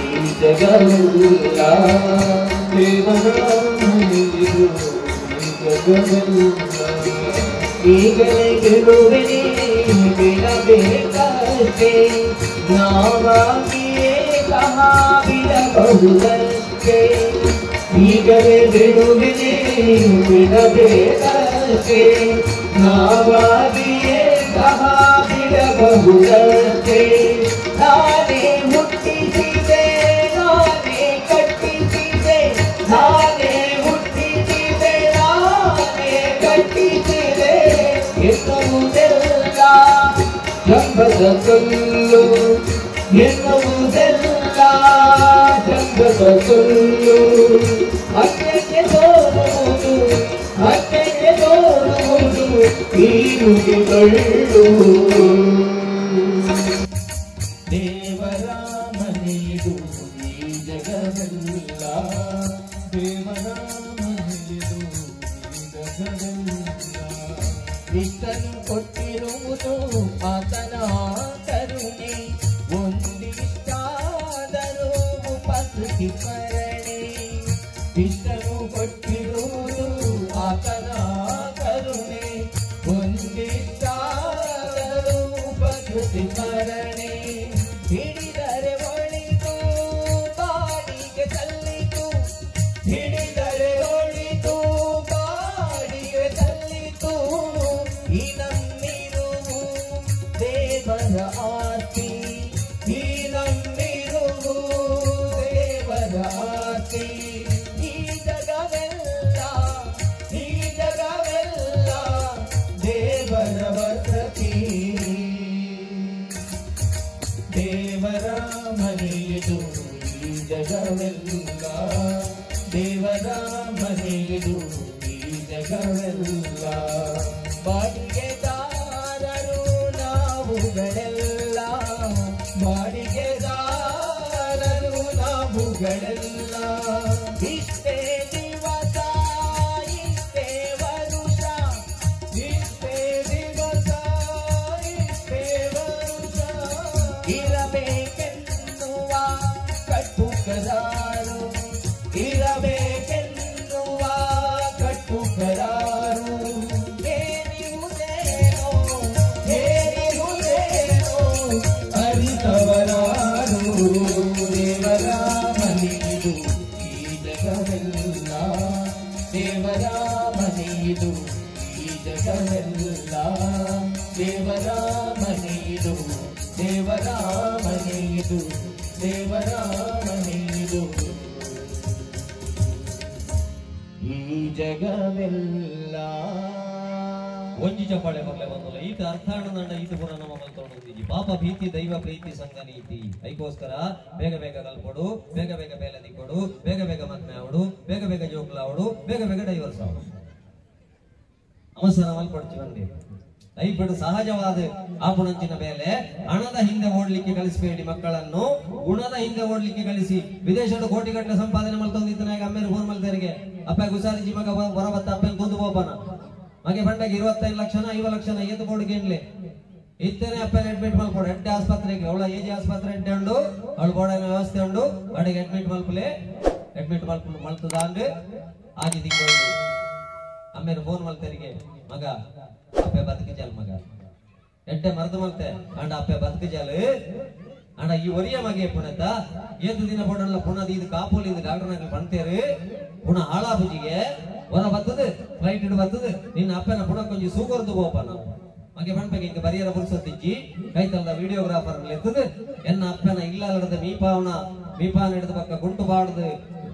ಈ ಜಗವೆಲ್ಲ ದೇವರ ಮನೆಯಿದು ಈ ಜಗವೆಲ್ಲ ಈಗಲೇ ಗೆಲುವಿನೇ ಬಿಡಬೇಕಷ್ಟೇ ನಾವಾಗಿಯೇ ಸಹ ಬಿಡಬಹುದಷ್ಟೇ ಈಗಲೇ ಗೆಲುವಿನೇ ಬಿಡಬೇಕಷ್ಟೇ ನಾವಾಗಿಯೇ ಸಹ ಬಿಡಬಹುದಷ್ಟೇ ನಾನೇ ಹುಟ್ಟಿಸಿದೆ ನಾನೇ ಕಟ್ಟಿಸಿದೆ ನಾನೇ ಹುಟ್ಟಿಸಿದೆ ನಾನೇ ಕಟ್ಟಿಸಿದೆ ಎನ್ನುವುದೆಲ್ಲ ಜಂಬದ ಸುಳ್ಳು ಎನ್ನುವುದೆಲ್ಲ ಜಂಬದ ಸುಳ್ಳು ಅತ್ಯಕ್ಕೆ ತೋರುವುದು ಅತ್ಯಕ್ಕೆ ತೋರುವುದು ಈ ನುಡಿಗಳು ದೇವರ ಮನೆಯಿದು ಈ ಜಗವೆಲ್ಲ ದೇವರ ಮನೆಯಿದು ಈ ಜಗವೆಲ್ಲ ಇಷ್ಟನ್ನು ಕೊಟ್ಟಿರುವುದು ಆತನ ಕರುಣೆ ಒಂದಿಷ್ಟಾದರೂ ಉಪಕೃತಿ ಸ್ಮರಣೆ ಇಷ್ಟನ್ನು ಕೊಟ್ಟಿರುವುದು ಆತನ ಕರುಣೆ ಒಂದಿಷ್ಟಾದರೂ ಉಪಕೃತಿ ಸ್ಮರಣೆ ಹಿಡಿದರೆ ಒಳಿತು ಬಾಡಿಗೆ ಸಲ್ಲಿತು ಹಿಡಿದರೆ ಒಳಿತು ಬಾಡಿಗೆ ಸಲ್ಲಿತು ಈ ನಮ್ಮಿರುವು ದೇವರ ಆಸ್ತಿ ಈ ನಮ್ಮಿರುವು ದೇವರ ಆಸ್ತಿ ಈ ಜಗವೆಲ್ಲ ದೇವರ ವಸತಿ ದೇವರ ಮನೆಯದು ಈ ಜಗವೆಲ್ಲ ದೇವರ ಮನೆಯದು ಈ ಜಗವೆಲ್ಲ ಬಾಡಿಗೆದಾರರು ನಾವುಗಳೆಲ್ಲ ಬಾಡಿಗೆದಾರರು ನಾವುಗಳೆಲ್ಲ ಇಷ್ಟೇ ದಿವಸ ಇಷ್ಟೇ ವರುಷ ಇಷ್ಟೇ ದಿವಸ ಇಷ್ಟೇ ವರುಷ ಇರಬೇಕೆನ್ನುವ ಕಟ್ಟುಕರಾರು ಇರಬೇಕೆನ್ನುವ ಕಟ್ಟುಕರಾರು ಏನಿರುವುದೇನೋ ಅರಿತವರಾರು ದೇವರ ಮನೆಯಿದು ಈ ಜಗವೆಲ್ಲ ದೇವರ ಮನೆಯಿದು ಈ ಜಗವೆಲ್ಲ ದೇವರ ಮನೆಯಿದು ದೇವರ ಮನೆಯಿದು ದೇವರ ಮನೆಯಿದು ಈ ಜಗವೆಲ್ಲ ಒಂಜಿ ಚಪ್ಪಾಳೆ ಬರ್ಲೆ ಬಂದಲ್ಲ ಈತ ಅರ್ಥಾಣ ನಂಡ ಈತ ಪುರ ನಮ್ಮ ಮಲ್ತೊಂಡಿದ್ದೀವಿ ಪಾಪ ಭೀತಿ ದೈವ ಪ್ರೀತಿ ಸಂಘ ನೀತಿ ಅದಕ್ಕೋಸ್ಕರ ಬೇಗ ಬೇಗ ಕಲ್ಪಡು ಬೇಗ ಬೇಗ ಬೇಲೆ ದಿಕ್ಕೊಡು ಬೇಗ ಬೇಗ ಮದ್ಮೆ ಆವಡು ಬೇಗ ಬೇಗ ಜೋಕ್ಲಾವಡು ಬೇಗ ಬೇಗ ಡೈವರ್ಸ್ ಆವಡು ಅವಸರ ಮಲ್ಪಡ್ತೀವಂడి ದಯವಿಟ್ಟು ಸಹಜವಾದ ಆಪುಣಂಚಿನ ಮೇಲೆ ಹಣದ ಹಿಂದೆ ಓಡ್ಲಿಕ್ಕೆ ಕಳಿಸಬೇಡಿ ಮಕ್ಕಳನ್ನು ಗುಣದ ಹಿಂದೆ ಓಡ್ಲಿಕ್ಕೆ ಕಳಿಸಿ ವಿದೇಶದ ಕೋಟಿಗಟ್ಟಲೆ ಸಂಪಾದನೆ ಮಲ್ತೊಂದಿತ್ತನಾಗ ಅಮ್ಮೇಲೆ ಫೋನ್ ಮಲ್ತಾರಿಗೆ ಅಪ್ಪ ಗುಸಾರಿಜಿ ಮಗ ಬರಬತ್ತ ಅಪ್ಪನ ಕೊಂದು ಬೋಪನ ಮಗೆ ಬಂಡಾಗ 25 ಲಕ್ಷನ 5 ಲಕ್ಷನ ಎದ್ದು ಬೋರ್ಡ್ಗೆ ಎನ್ಲಿ ಇತ್ತೇನೆ ಅಪ್ಪನ ಅಡ್ಮಿಟ್ ಮಲ್ಕೊಡು ಎಡ್ಡೆ ಆಸ್ಪತ್ರೆಗೆ ಅವಳ ಏಜಿ ಆಸ್ಪತ್ರೆ ಎಡ್ಡೆ ಉಂಡು ಅವಳು ಬೋರ್ಡಿನ ವ್ಯವಸ್ಥೆ ಉಂಡು ಅಡಿಗೆ ಅಡ್ಮಿಟ್ ಮಲ್ತದ ಅಂದ್ರೆ ಆಗಿ ತಿಂಗಳು ಅಮ್ಮೇಲೆ ಫೋನ್ ಮಲ್ತಾರಿಗೆ ಮಗ ಅಪ್ಪೆ ಬದುಕಿ ಜಾಲ್ ಮಗ ಎಡ್ಡೆ ಮರದು ಮಲ್ತೆ ಅಂಡ ಅಪ್ಪೆ ಬದುಕಿ ಜಾಲ್ ಅಂಡ ಈ ಒರಿಯ ಮಗೆ ಪುಣತ ಏತು ದಿನ ಬೋಡಲ್ಲ ಪುಣದ ಇದು ಕಾಪೋಲಿ ಇದು ಡಾಕ್ಟರ್ನಾಗ ಬಂತೇರಿ ಪುನಃ ಹಾಳಾಬುಜಿಗೆ ಹೊರ ಬರ್ತದೆ ಫ್ಲೈಟ್ ಇಡ್ ಬರ್ತದೆ ನಿನ್ನ ಅಪ್ಪನ ಪುನಃ ಕೊಂಚ ಸೂಗರ್ದು ಬೋಪನ ಮಗೆ ಬಣ್ಪೆಗೆ ಇಂಕ ಬರಿಯರ ಪುರುಸೊತ್ತಿಜ್ಜಿ ಕೈತಲ್ದ ವಿಡಿಯೋಗ್ರಾಫರ್ ಎತ್ತದು ಎನ್ನ ಅಪ್ಪನ ಇಲ್ಲದ ಮೀಪಾನ ಹಿಡಿದ ಪಕ್ಕ ಗುಂಟು ಬಾಡ್ದು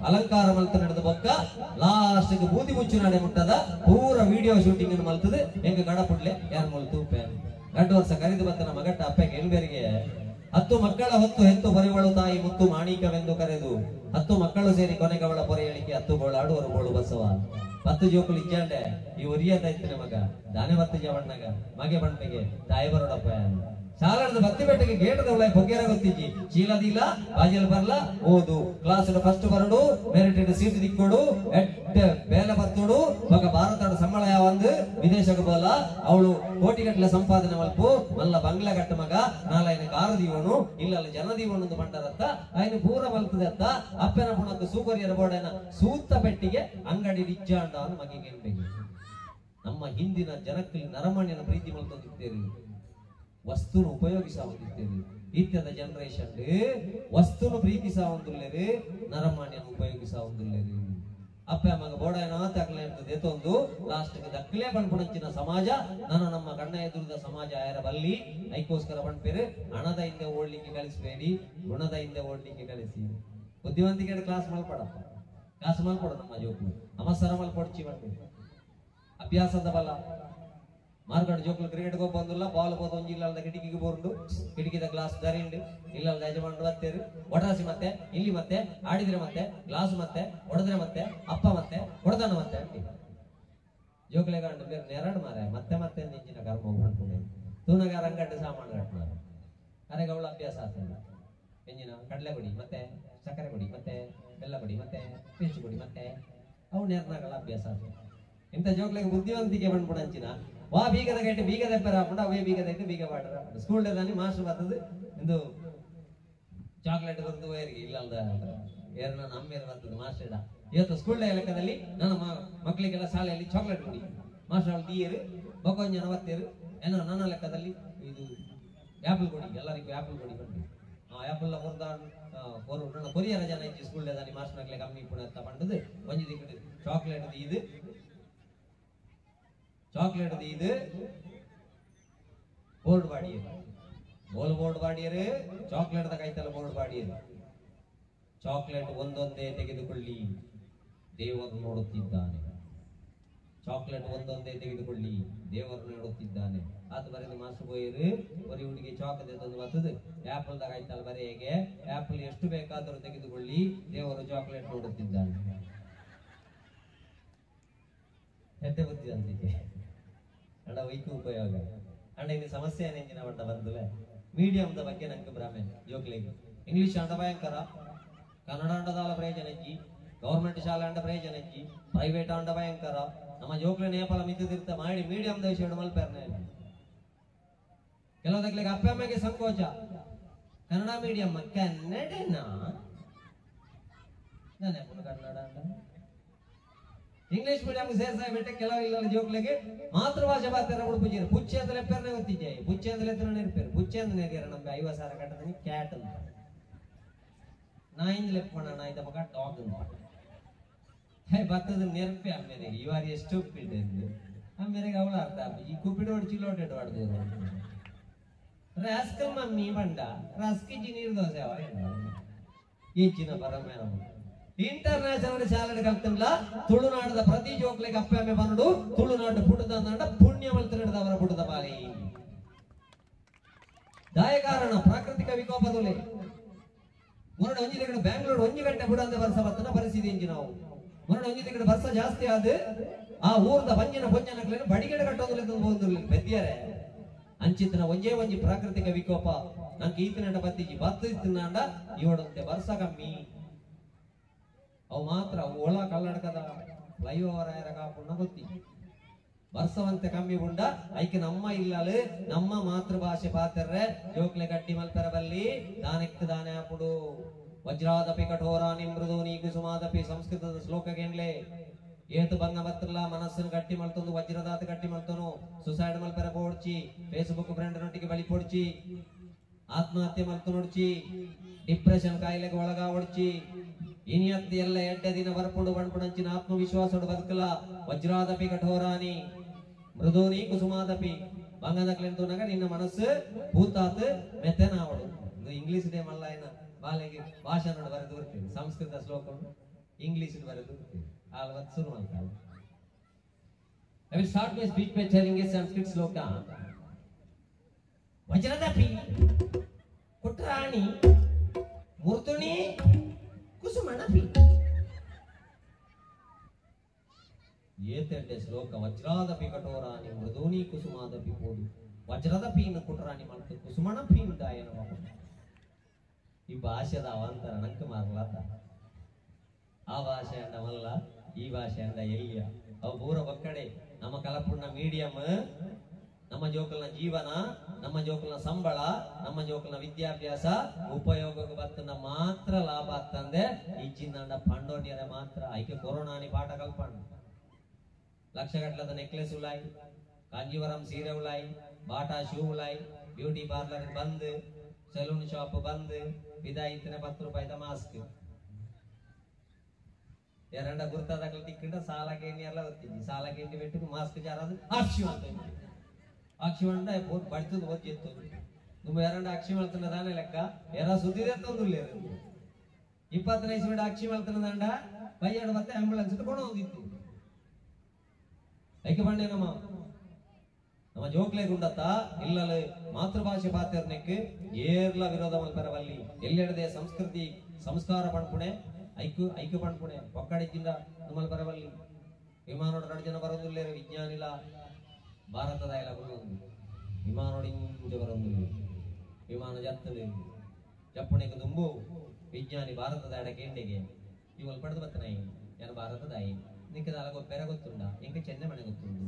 ಅಲಂಕಾರ ಮಲ್ತು ನಡೆದ ಪಕ್ಕ ಲಾಸ್ಟ್ ಬೂದಿ ಮುಚ್ಚು ನಡೆ ಮುಟ್ಟದ ಪೂರ ವಿಡಿಯೋ ಶೂಟಿಂಗ್ ಮಲ್ತದು ಹೆಂಗ ಗಡಪುಡ್ಲೆ ಯಾರು ಮಲ್ತು 2 ವರ್ಷ ಕರೆದು ಬತ್ತನ ಮಗಟ್ಟ ಅಪ್ಪಗೆ ಹೆಣ್ಬೇರಿಗೆ 10 ಮಕ್ಕಳ ಹೊತ್ತು ಹೆತ್ತು ಬರಿವಳು ತಾಯಿ ಮುತ್ತು ಮಾಣಿಕವೆಂದು ಕರೆದು 10 ಮಕ್ಕಳು ಸೇರಿ ಕೊನೆಗವಳ ಪೊರೆ ಹೇಳಿಕೆ 10 ಗೋಳಾಡುವರು ಬೋಳು ಬಸವ 10 ಜೋಕುಲು ಇಜ್ಜಾಂಡೆ ಈ ಉರಿಯದೈತಿನ ಮಗ ದಾನೆ ಬತ್ತು ಜವಣ್ಣಗ ಮಗೆ ಬಣ್ಣಿಗೆ ತಾಯಿ ಬರೋಡಪ್ಪ ಶಾಲಾಡದ ಬತ್ತಿ ಬೆಟ್ಟಗೆ ಗೇಟದ ಒಳ್ಳೆ ಬೊಗ್ಗೆರ ಗೊತ್ತಿಜ್ಜಿ ಚೀಲದಿಲ್ಲ ಬಾಜಲ್ ಬರ್ಲ ಓದು ಕ್ಲಾಸ್ ಫಸ್ಟ್ ಬರಡು ಮೆರಿಟೆಡ್ ಸೀಟ್ ದಿಕ್ಕೋಡು ಬೇಲೆ ಬತ್ತೋಡು ಮಗ ಭಾರತದ ಸಂಬಳ ಯಾವಂದು ವಿದೇಶಕ್ಕೆ ಬೋಲ ಅವಳು ಕೋಟಿಗಟ್ಟಲೆ ಸಂಪಾದನೆ ಮಲ್ಪು ಮಲ್ಲ ಬಂಗ್ಲಾ ಗಟ್ಟ ಮಗ ನಾಳೆ ಕಾರು ದೀವನು ಇಲ್ಲ ಜನ ದೀವನೊಂದು ಬಂಡರತ್ತ ಐನು ಪೂರ ಮಲ್ತದತ್ತ ಅಪ್ಪನ ಪುಣಕ್ಕೆ ಸೂಪರಿಯರ ಬೋರ್ಡನ ಸೂತ್ತ ಪೆಟ್ಟಿಗೆ ಅಂಗಡಿ ರಿಜ್ಜಾಂಡ ಅನ್ನು ಮಗಿಗೆ ನಮ್ಮ ಹಿಂದಿನ ಜನಕ್ಕೆ ನರಮಣ್ಯನ ಪ್ರೀತಿ ಮಲ್ತೊಂದಿದ್ದೇವೆ ವಸ್ತುನು ಉಪಯೋಗಿಸಾವುದಿದ್ದೇವೆ ಇತ್ಯದ ಜನರೇಷನ್ ವಸ್ತುನು ಪ್ರೀತಿಸಾವಂದುಲ್ಲೇರಿ ನರಮಾನ್ಯನು ಉಪಯೋಗಿಸಾವಂದುಲ್ಲೇರಿ ಅಪ್ಪ ಮಗ ಬೋಡನ ತಕ್ಕಲೆ ಇರ್ತದೆ ಲಾಸ್ಟ್ ದಕ್ಕಲೆ ಬಣ್ಪುಣಂಚಿನ ಸಮಾಜ ನಾನು ನಮ್ಮ ಕಣ್ಣ ಎದುರಿದ ಸಮಾಜ ಯಾರ ಬಲ್ಲಿ ಐಕೋಸ್ಕರ ಬಣ್ಪೇರು ಹಣದ ಹಿಂದೆ ಓಡ್ಲಿಕ್ಕೆ ಕಳಿಸಬೇಡಿ ಗುಣದ ಹಿಂದೆ ಓಡ್ಲಿಕ್ಕೆ ಕಳಿಸಿ ಬುದ್ಧಿವಂತಿಕೆ ಕ್ಲಾಸ್ ಮಲ್ಪಡಪ್ಪ ಕ್ಲಾಸ್ ಮಲ್ಪಡ ನಮ್ಮ ಜೋಕು ಅಮಸರ ಮಲ್ಪಡ್ಚಿ ಬಣ್ಪೇರು ಅಭ್ಯಾಸದ ಬಲ ಮಾರ್ಗಡ್ ಜೋಕ್ಲು ಕ್ರಿಕೆಟ್ ಗೋ ಬಂದಿಲ್ಲ ಬಾಲ್ ಬೋದು ಒಂಜಿ ಇಲ್ಲದ ಕಿಟಕಿಗೆ ಬೋರ್ಡು ಕಿಟಕಿದ ಗ್ಲಾಸ್ ದರಿಂಡು ಇಲ್ಲದ ಯಜಮಾನರು ಬತ್ತೇರು ಒಟಾಸಿ ಮತ್ತೆ ಇಲ್ಲಿ ಮತ್ತೆ ಆಡಿದ್ರೆ ಮತ್ತೆ ಗ್ಲಾಸ್ ಮತ್ತೆ ಹೊಡೆದ್ರೆ ಮತ್ತೆ ಅಪ್ಪ ಮತ್ತೆ ಹೊಡೆದಾನ ಮತ್ತೆ ಅಂಟಿ ಜೋಕ್ಲೆ ಗಂಡು ಬೇರೆ ನೆರಡು ಮಾರ ಮತ್ತೆ ಮತ್ತೆ ಇಂಜಿನ ಕರ್ಮ ಹೋಗ್ಕೊಂಡು ತೂನಗಾರ ಅಂಗಡ್ಡು ಸಾಮಾನು ಕಟ್ಮಾರ ಅರೆಗೆ ಅವಳ ಅಭ್ಯಾಸ ಆಗ್ತದೆ ಎಂಜಿನ ಕಡಲೆ ಕೊಡಿ ಮತ್ತೆ ಸಕ್ಕರೆ ಕೊಡಿ ಮತ್ತೆ ಬೆಲ್ಲ ಕೊಡಿ ಮತ್ತೆ ಪೇಸ್ಟ್ ಕೊಡಿ ಮತ್ತೆ ಅವು ನೆರ್ನಾಗಳ ಅಭ್ಯಾಸ ಆಗ್ತದೆ ಇಂಥ ಜೋಕ್ಲೆಗೆ ಬುದ್ಧಿವಂತಿಕೆ ಬಂದ್ಬಿಡಂಚಿನ ವಾ ಬೀಗದ ಗಂಟೆ ಬೀಗದ ಎಪ್ಪರ ಹಾಕೊಂಡು ಅವೇ ಬೀಗದ ಇಟ್ಟು ಬೀಗ ಬಾಡ್ರ ಸ್ಕೂಲ್ ಡೇದಾನಿ ಮಾಸ್ಟರ್ ಬರ್ತದೆ ಇಂದು ಚಾಕ್ಲೇಟ್ ಬರ್ತದೆ ವೈರಿಗೆ ಇಲ್ಲದ ಏರ್ನ ನಮ್ಮೇಲೆ ಬರ್ತದೆ ಮಾಸ್ಟರ್ ಇವತ್ತು ಸ್ಕೂಲ್ ಡೇ ಲೆಕ್ಕದಲ್ಲಿ ನನ್ನ ಮಕ್ಕಳಿಗೆಲ್ಲ ಶಾಲೆಯಲ್ಲಿ ಚಾಕ್ಲೇಟ್ ಕೊಡಿ ಮಾಸ್ಟರ್ ದೀಯರು ಬೊಕೊಂಜನ ಒತ್ತೇರು ಏನೋ ನನ್ನ ಲೆಕ್ಕದಲ್ಲಿ ಇದು ಆಪಲ್ ಕೊಡಿ ಎಲ್ಲರಿಗೂ ಆಪಲ್ ಕೊಡಿ ಬಂದು ಆ ಆಪಲ್ ನನ್ನ ಕೊರಿಯರ ಜನ ಇದ್ದು ಸ್ಕೂಲ್ ಡೇದಾನಿ ಮಾಸ್ಟರ್ ಮಕ್ಕಳಿಗೆ ಕಮ್ಮಿ ಪುಣ ಅಂತ ಬಂದದು ಒಂಜಿ ದಿಕ್ಕು ಚಾಕ್ಲೇಟ್ ಇದು ಚಾಕ್ಲೇಟ್ ಇದು ಬೋರ್ಡ್ ಬಾಡಿಯರು ಬೋರ್ಡ್ ಬಾಡಿಯರು ಚಾಕ್ಲೇಟ್ ಕೈತಲ್ಲ ಬೋರ್ಡ್ ಬಾಡಿಯರು ಚಾಕ್ಲೇಟ್ ಒಂದೊಂದೇ ತೆಗೆದುಕೊಳ್ಳಿ ದೇವರು ನೋಡುತ್ತಿದ್ದಾನೆ ಚಾಕ್ಲೇಟ್ ಒಂದೊಂದೇ ತೆಗೆದುಕೊಳ್ಳಿ ದೇವರು ನೋಡುತ್ತಿದ್ದಾನೆ ಆತ ಬರೆದು ಮಾಸ್ಟರ್ ಬೋಯರು ಬರೀ ಹುಡುಗಿ ಚಾಕ್ಲೇಟ್ ತಂದು ಬರ್ತದೆ ಆಪಲ್ ಕೈತಲ್ಲ ಬರೆಯಗೆ ಆಪಲ್ ಎಷ್ಟು ಬೇಕಾದರೂ ತೆಗೆದುಕೊಳ್ಳಿ ದೇವರು ಚಾಕ್ಲೇಟ್ ನೋಡುತ್ತಿದ್ದಾನೆ ಹೆತ್ತೆ ಬುದ್ಧಿ ಅಂತಿದೆ ಅಣ್ಣ ವೈಕು ಉಪಯೋಗ ಅಣ್ಣ ಇದು ಸಮಸ್ಯೆ ಏನೇಂಜಿನ ಬಟ್ಟ ಬಂದಲೆ ಮೀಡಿಯಂದ ಬಗ್ಗೆ ನಂಗೆ ಭ್ರಮೆ ಜೋಕ್ಲಿಗೆ ಇಂಗ್ಲಿಷ್ ಅಂಡ ಭಯಂಕರ ಕನ್ನಡ ಅಂಡದಾಲ ಪ್ರಯೋಜನಜ್ಜಿ ಗೌರ್ಮೆಂಟ್ ಶಾಲೆ ಅಂಡ ಪ್ರಯೋಜನಜ್ಜಿ ಪ್ರೈವೇಟ್ ಅಂಡ ಭಯಂಕರ ನಮ್ಮ ಜೋಕ್ಲೆ ನೇಪಾಳ ಮಿತ್ತಿರ್ತ ಮಾಡಿ ಮೀಡಿಯಂದ ವಿಷಯ ಮಲ್ಪೇರ್ನೆ ಕೆಲವದಕ್ಲಿಗೆ ಅಪ್ಪ ಅಮ್ಮಗೆ ಸಂಕೋಚ ಕನ್ನಡ ಮೀಡಿಯಂ ಕನ್ನಡನಾ ನಾನೇ ಕನ್ನಡ ಅಂಡ ಇಂಗ್ಲಿಷ್ ಮೀಡಿಯಂ ಸೇರ್ಸಾಯ್ಬಿಟ್ಟೆ ಕೆಲವು ಇಲ್ಲ ಜೋಕ್ಲೆಗೆ ಮಾತೃಭಾಷೆ ಬಾತ್ಯಾರ ಉಡುಪುಜೀರು ಪುಚ್ಚೆ ಅಂತ ಲೆಪ್ಪರ್ನೆ ಗೊತ್ತಿದ್ದೆ ಪುಚ್ಚೆ ಅಂತ ಲೆತ್ತನೇ ಇರ್ಪೇರು ಪುಚ್ಚೆ ಅಂತ ನೇರಿಯಾರ ನಮ್ಗೆ 50,000 ಕಟ್ಟದ ಕ್ಯಾಟ್ ಅಂತ ನಾಯಿಂದ ಲೆಪ್ಪಣ ನಾಯ್ದ ಮಗ ಡಾಗ್ ಅಂತ ಬತ್ತದ ನೆರ್ಪೆ ಅಮ್ಮೆರೆಗೆ ಇವಾರು ಎಷ್ಟು ಉಪ್ಪಿಟ್ಟೆ ಅಮ್ಮೆರೆಗೆ ಅವಳ ಅರ್ಥ ಈ ಕುಪ್ಪಿಡು ಹೊಡಿ ಚಿಲ್ಲೋಟೆಡ್ ಹೊಡೆದು ರಾಸ್ಕಲ್ ಮಮ್ಮಿ ಬಂಡ ರಸ್ಕಿಜಿ ನೀರು ದೋಸೆ ಅವ ಹೆಚ್ಚಿನ ಪರಮೇನ ಇಂಟರ್ನ್ಯಾಷನಲ್ ಶಾಲೆ ಕಲ್ತಿಲ್ಲ ತುಳುನಾಡದ ಪ್ರತಿ ಜೋಕ್ಲೆಗೆ ಅಪ್ಪಮ್ಮೆ ಬಂದು ತುಳುನಾಡು ಪುಟದ ನಾಡ ಪುಣ್ಯ ಮಲ್ತನದವರ ಪುಟದ ಬಾಲಿ ದಾಯಕಾರಣ ಪ್ರಾಕೃತಿಕ ವಿಕೋಪದೊಲೆ ಮೊರಡು ಒಂಜಿ ಕಡೆ ಬ್ಯಾಂಗ್ಳೂರ್ 1 ಗಂಟೆ ಬಿಡಂದೆ ವರ್ಷ ಬರ್ತನ ಪರಿಸ್ಥಿತಿ ಇಂಜಿ ನಾವು ಮೊರಡು ಒಂಜಿ ಕಡೆ ವರ್ಷ ಜಾಸ್ತಿ ಆದ ಆ ಊರದ ಬಂಜಿನ ಪೊಂಜನಕ್ಲೇನು ಬಡಿಗಡೆ ಕಟ್ಟೋದಿಲ್ಲ ಬೆದ್ದಿಯಾರೆ ಅಂಚಿತನ ಒಂಜಿ ಪ್ರಾಕೃತಿಕ ವಿಕೋಪ ನಂಗೆ ಈತನಂಡ ಬತ್ತಿಜಿ ಬತ್ತಿನಾಂಡ ಇವಡಂತೆ ವರ್ಷ ಕಮ್ಮಿ ಅವು ಮಾತ್ರ ಒಳ ಕಲ್ಲಡಕದ ಫ್ಲೈಓವರ್ ಆಯರ ಕಾಪುಣ್ಣ ಗೊತ್ತಿ ವರ್ಷವಂತೆ ಕಮ್ಮಿ ಉಂಡ ಐಕೆ ನಮ್ಮ ಇಲ್ಲಲು ನಮ್ಮ ಮಾತೃಭಾಷೆ ಪಾತ್ರರೆ ಜೋಕ್ಲೆ ಗಟ್ಟಿ ಮಲ್ಪೆರ ಬಲ್ಲಿ ದಾನೆಕ್ತ ದಾನೆ ಹಾಪುಡು ವಜ್ರಾದಪಿ ಕಠೋರಾನಿ ಮೃದೂನಿ ಕುಸುಮಾದಪಿ ಸಂಸ್ಕೃತದ ಶ್ಲೋಕಗೆನ್ಲೆ ಏತು ಭಂಗ ಬತ್ತಲ್ಲ ಮನಸ್ಸನ್ನು ಗಟ್ಟಿ ಮಲ್ತೊಂದು ವಜ್ರದಾತ ಗಟ್ಟಿ ಮಲ್ತನು ಸುಸೈಡ್ ಮಲ್ಪೆರ ಪೋಡ್ಚಿ ಫೇಸ್ಬುಕ್ ಫ್ರೆಂಡ್ ನೊಟ್ಟಿಗೆ ಬಲಿ ಪೊಡ್ಚಿ ಆತ್ಮಹತ್ಯೆ ಮಲ್ತು ನೋಡ್ಚಿ ಡಿಪ್ರೆಷನ್ ಕಾಯಿಲೆಗೆ ಒಳಗ ಒಡ್ಚಿ ಇನಿಯತ್ತಿ ಎಲ್ಲ ಎಡ್ಡೆ ದಿನ ಬರ್ಪುಡು ಬಣ್ಪುಣಂಚಿನ ಆತ್ಮವಿಶ್ವಾಸಡು ಬದುಕಲ ವಜ್ರಾದಪಿ ಕಠೋರಾನಿ ಮೃದೂನಿ ಕುಸುಮಾದಪಿ ಅಂಗದಕ್ಲೆಂತುನಾಗ ನಿನ್ನ ಮನಸ್ಸು ಭೂತಾತ್ ಮೆತ್ತನಾವಡು ಇಂಗ್ಲಿಷ್ ಡೇ ಮಲ್ಲ ಏನ ಬಾಲೆಗೆ ಭಾಷಾ ನೋಡಿ ಬರೆದು ಬರ್ತೀನಿ ಸಂಸ್ಕೃತ ಶ್ಲೋಕ ಇಂಗ್ಲಿಷ್ ಬರೆದು ಬರ್ತೀನಿ ಆಲ್ವತ್ತು ಶುರು ಮಾಡ್ತಾರೆ. I will start my speech by telling a Sanskrit sloka. Vajradapi, Kutrani, Murtuni, Kusumanapi. Yete sloka, Vajradapi Katorani, Murduni, Kusumadapi Podu, Vajradapi in Kutrani Malta, Kusumanapi in Diana. ಈ ಭಾಷೆದ ಅವಂತರ ನಂಕ ಮಾರ್ಲಾತ ಆ ಭಾಷೆ ಅಂಡ ಮಲ್ಲ ಈ ಭಾಷೆ ಅಂಡ ಎಲ್ಲಿಯ ಅವು ಪೂರ ಒಕ್ಕಡೆ ನಮ್ಮ ಕಲಪುಣ್ಣ ಮೀಡಿಯಂ ನಮ್ಮ ಜೋಕಲ್ನ ಜೀವನ ನಮ್ಮ ಜೋಕಲ್ನ ಸಂಬಳ ನಮ್ಮ ಜೋಕಲ್ನ ವಿದ್ಯಾಭ್ಯಾಸ ಉಪಯೋಗಕ್ಕೆ ಬರ್ತನ ಮಾತ್ರ ಲಾಭ ಆಗ್ತಂದೆ ಇಜ್ಜಿಂದ ಪಂಡೋನ್ಯರ ಮಾತ್ರ ಐಕೆ ಕೊರೋನಾನಿ ಪಾಠ ಕಲ್ಪಣ್ಣ ಲಕ್ಷಗಟ್ಲದ ನೆಕ್ಲೆಸ್ ಉಲಾಯಿ ಕಾಂಜೀವರಂ ಸೀರೆ ಉಲಾಯಿ ಬಾಟಾ ಶೂ ಉಲಾಯಿ ಬ್ಯೂಟಿ ಪಾರ್ಲರ್ ಬಂದ್ ಸಲೂನ್ ಶಾಪ್ ಬಂದ್ ಇದಾಯ್ತನೆ 10 ರೂಪಾಯಿದ ಮಾಸ್ಕ್ ಎರಡ ಗುರ್ತಾದಾಗಲ ತಿಕ್ಕಿಂಡ ಸಾಲಕ್ಕೆ ಎಲ್ಲ ಒತ್ತಿದ್ದಿ ಸಾಲಕ್ಕೆ ಎಣ್ಣೆ ಬಿಟ್ಟು ಮಾಸ್ಕ್ ಜಾರದು ಅಕ್ಷಿ ಅಂಡ ಬಡ್ತದ ಒತ್ತಿತ್ತು ನಿಮ್ಮ ಎರಡ ಅಕ್ಷಿ ಮಾಡ್ತಾನೆ ದಾನೆ ಲೆಕ್ಕ ಎರ ಸುದ್ದಿದೆ ತಂದುಲ್ಲ 25 ಮಿನಿಟ್ ಅಕ್ಷಿ ಮಾಡ್ತಾನೆ ದಂಡ ಬೈಯಾಡ ಮತ್ತೆ ಆಂಬುಲೆನ್ಸ್ ಕೊಂಡು ಹೋಗಿತ್ತು ಐಕೆ ಬಂಡೆ ನಮ್ಮ ಜೋಕ್ಲೆ ಗುಂಡತ್ತ ಇಲ್ಲಲ್ಲ ಮಾತೃಭಾಷೆ ಪಾತ್ರನಿಕ್ಕೆ ಏರ್ಲ ವಿರೋಧ ಮಲ್ಪರವಲ್ಲಿ ಎಲ್ಲೆಡದೆ ಸಂಸ್ಕೃತಿ ಸಂಸ್ಕಾರ ಪಣ್ಪುಣೆ ಐಕ್ಯ ಪಣ್ಪುಣೆ ಒಕ್ಕಡಿದ್ದಿಂದ ನಮ್ಮಲ್ಲಿ ಬರವಲ್ಲಿ ವಿಮಾನೋಡ 2 ಜನ ಬರೋದಿಲ್ಲ ವಿಜ್ಞಾನಿಲ ಭಾರತದ ಎಲ್ಲ ಬರೋದು ವಿಮಾನೋಡಿಂದ ಬರೋದಿಲ್ಲ ವಿಮಾನ ಜತ್ತಲೆ ಜಪ್ಪಣೆಗೆ ತುಂಬು ವಿಜ್ಞಾನಿ ಭಾರತದ ಎಡಕ್ಕೆ ಎಂಡೆಗೆ ಇವಳು ಪಡೆದು ಬತ್ತನಾಯಿ ಯಾರು ಭಾರತದ ಆಯಿ ನಿಕ್ಕದ ಅಲ್ಲ ಬೇರೆ ಗೊತ್ತುಂಡ ಎಂಕ ಚೆನ್ನೈ ಮನೆ ಗೊತ್ತುಂಡು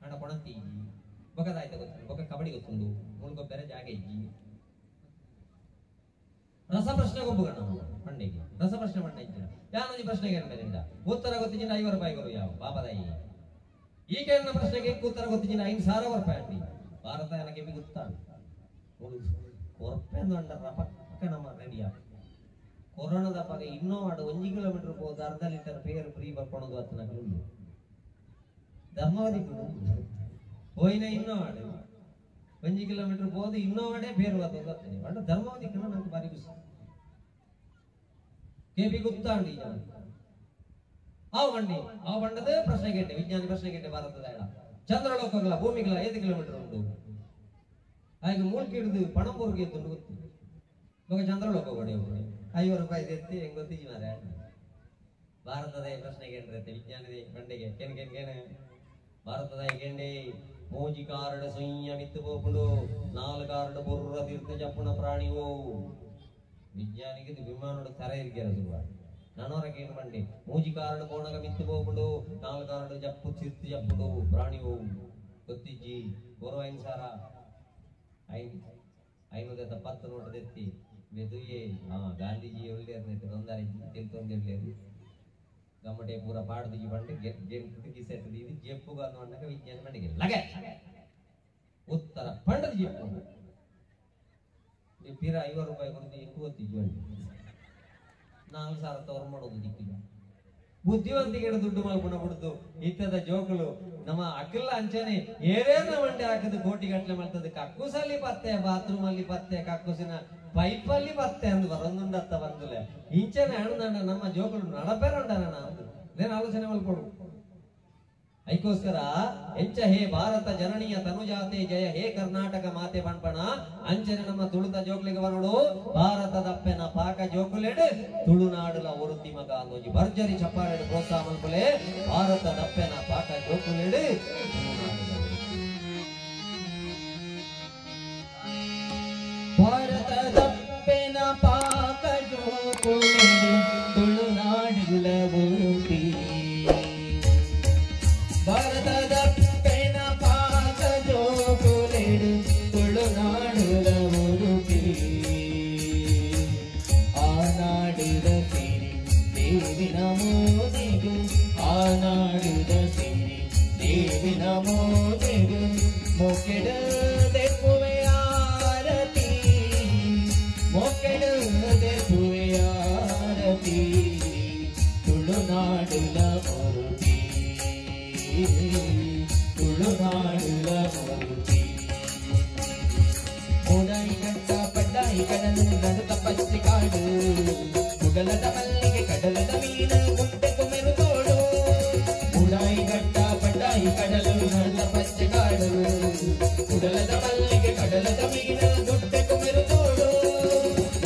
ಹಣ ಕೊಣತಿ ಬೊಕ್ಕದಾಯ್ತ ಗೊತ್ತುಂಡು ಬೊಕ್ಕ ಕಬಡ್ಡಿ ಗೊತ್ತುಂಡು ಮುಳ್ಗೊ ಬೇರೆ ಜಾಗ ಇಜ್ಜಿ ರಸಪ್ರಶ್ನೆ ಒಬ್ಬಗಣ ಮಂಡೆಗೆ ರಸಪ್ರಶ್ನೆ ಮಂಡೆ ಇಜ್ಜ ಯಾನೊಂದು ಪ್ರಶ್ನೆಗೆ ಮೇಲಿಂದ ಉತ್ತರ ಗೊತ್ತಿನ 50 ರೂಪಾಯಿಗಳು ಯಾವ ಬಾಬದಾಯಿ ಈಗ ನನ್ನ ಪ್ರಶ್ನೆಗೆ ಉತ್ತರ ಗೊತ್ತಿನ 5,000 ರೂಪಾಯಿ ಅಂಡಿ ಭಾರತ ನನಗೆ ಗೊತ್ತಾಗ ಹೊರಪೆಂದು ಅಂಡರ ಪಕ್ಕ ನಮ್ಮ ರೆಡಿಯ ಕೊರೋನಾದ ಪಗ ಇನ್ನೂ ಆಡು 1 ಕಿಲೋಮೀಟರ್ ಹೋದ ಅರ್ಧ ಲೀಟರ್ ಪೇರು ಫ್ರೀ ಬರ್ಕೊಳೋದು ಅತ್ತನ ಕಲ್ಲು ಧರ್ಮವದಿ ಹೋಯ್ನ ಇನ್ನೂ ಆಡು 1 ಕಿಲೋಮೀಟರ್ ಹೋದ ಇನ್ನೂ ಆಡೆ ಬೇರು ಅತ್ತನೆ ಬಟ್ ಧರ್ಮವದಿ ಕಣ ನನಗೆ ಬಾರಿ ಖುಷಿ ಕೆಬಿ ಗುಪ್ತಾಂಡಿ ಆ ಬಂಡದ ಪ್ರಶ್ನೆ ಗೆಡ್ಡೆ ವಿಜ್ಞಾನ ಪ್ರಶ್ನೆ ಗೆಡ್ಡೆ ಭಾರತದ ಎಡ ಚಂದ್ರಲೋಕಗಳ ಭೂಮಿಗಳ 5 ಕಿಲೋಮೀಟರ್ ಉಂಟು ಹಾಗೆ ಮೂಲ್ಕೆ ಹಿಡಿದು ಪಣಂಬೂರ್ಗೆ ಎದ್ದು ಗೊತ್ತು ಇವಾಗ ಚಂದ್ರಲೋಕ ಕೊಡಿ 50 ರೂಪಾಯಿ ಎತ್ತಿ ಹೆಂಗ್ ಗೊತ್ತಿಜಿ ಮಾರ ಭಾರತದ ಪ್ರಶ್ನೆ ಗೆಂಡ್ರೆ ವಿಜ್ಞಾನದ ಬಂಡೆಗೆ ಕೆಣೆ ಭಾರತದ ಗೆಂಡೆ ಮೋಜಿ ಕಾರಡ ಸಂಯ ಮಿತ್ತು ಹೋಗ್ಬಿಡು 4 ಕಾರಡ ಬುರ್ರ ತೀರ್ಥ ಜಪ್ಪುಣ ಪ್ರಾಣಿವು ವಿಜ್ಞಾನಿಗೆ ವಿಮಾನೋಡ ತರ ಇರ್ಗ್ಯಾರ ಶುರುವ ನಾನವರಕ್ಕೆ ಏನು ಬಂಡೆ ಮೂಜಿ ಕಾರಣ ಕೋಣಗ ಮಿತ್ತು ಹೋಗ್ಬಿಡು 4 ಕಾರಣ ಜಪ್ಪು ತೀರ್ಥ ಜಪ್ಪುಡು ಪ್ರಾಣಿವು ಗೊತ್ತಿಜ್ಜಿ ಬರೋ 5,000 500 10 ನೋಟದೆತ್ತಿ ಮೆದುಯೇ ಗಾಂಧೀಜಿ ಒಳ್ಳೆಯದು ಒಂದಾರೆ ತಿಳ್ಕೊಂದಿರ್ಲೇದು ಗಮ್ಮಟೆ ಪೂರ ಪಾಡ್ದಿಜಿ ಬಂಡು ಗೆಂಟು ಸೆಟ್ಟದು ಇದು ಜೆಪ್ಪುಗ ಅನ್ನೋಂಡಾಗ ವಿಜ್ಞಾನ ಬಂಡಿಗೆ ಲಗೆ ಉತ್ತರ ಪಂಡದ ಜೆಪ್ಪು ನೀವು ಪೀರ 50 ರೂಪಾಯಿ ಕೊಡ್ತಿ ఎక్కువ ಗೊತ್ತಿಜ್ಜಿ ಬಂಡಿ 4,000 ತವರ್ ಮಾಡೋದು ದಿಕ್ಕಿಲ್ಲ ಬುದ್ಧಿವಂತಿಗೆ ದುಡ್ಡು ಮಾಡ್ಕೊಂಡು ಬಿಡುದು ಇತ್ತದ ಜೋಕುಲು ನಮ್ಮ ಅಕ್ಕಲ್ಲ ಅಂಚನೆ ಏನೇನ ಮಂಡೆ ಹಾಕದು ಕೋಟಿ ಗಟ್ಟಲೆ ಮಾಡ್ತದೆ ಕಕ್ಕುಸಲ್ಲಿ ಪತ್ತೆ ಬಾತ್ರೂಮ್ ಅಲ್ಲಿ ಪತ್ತೆ ಕಕ್ಕುಸಿನ ಪೈಪ್ ಅಲ್ಲಿ ಪತ್ತೆ ಅಂದು ಬರೊಂದುಂಡತ್ತ ಬಂದುಲೆ ಇಂಚನೆ ಹಣ್ಣು ನಮ್ಮ ಜೋಕುಲು ನಡಪೇರಂಡನ ನೇನು ಆಲೋಚನೆ ಮಲ್ಕೊಡು ಐಕೋಸ್ಕರ ಎಂಚ ಹೇ ಭಾರತ ಜನನೀಯ ತನುಜಾತೆ ಜಯ ಹೇ ಕರ್ನಾಟಕ ಮಾತೆ ಬಣ್ಪಣ ಅಂಚನೆ ನಮ್ಮ ತುಳುತ ಜೋಕ್ಲಿಗೆ ಬರೋಡು ಭಾರತದಪ್ಪೆನ ಪಾಕ ಜೋಕುಲೆಡು ತುಳುನಾಡುಲ ಒರುತಿ ಮಗ ಅನ್ನೋಜಿ ಭರ್ಜರಿ ಚಪ್ಪಾಳೆಡು ಪ್ರೋತ್ಸಾಹ ಮಲ್ಪುಲೆ ಭಾರತದಪ್ಪೆನ ಪಾಕ ಜೋಕುಲೆಡು ಭಾರತದಪ್ಪೆನ ಪಾಕ ಜೋಕುಲೆಡು ತುಳುನಾಡುಲ ಒರುತಿ ಭಾರತದಪ್ಪೆನ ಪಾಕ ಜೋಕುಲೆಡು ತುಳುನಾಡುಲ ಒರುತಿ ಆ ನಾಡುದ ಸಿರಿ ದೇವಿನ ಮೋದಿಗು ಆ ನಾಡುದ ಸಿರಿ ದೇವಿನ ಮೋದಿಗು ಮೊಕ್ಕೆಡದೆ ಪುವೆಯಾರತಿ ಮೊಕ್ಕೆಡದೆ ಪುವೆಯಾರತಿ ತುಳುನಾಡುಲ ಒರುತಿ ತುಳುನಾಡುಲ ಒರುತಿ ಕುಡಲದ ಮಲ್ಲಿಗೆ ಕಡಲದ ಮೀನ ದುಡ್ಡೆ ಕುಮಿರು ತೋಡು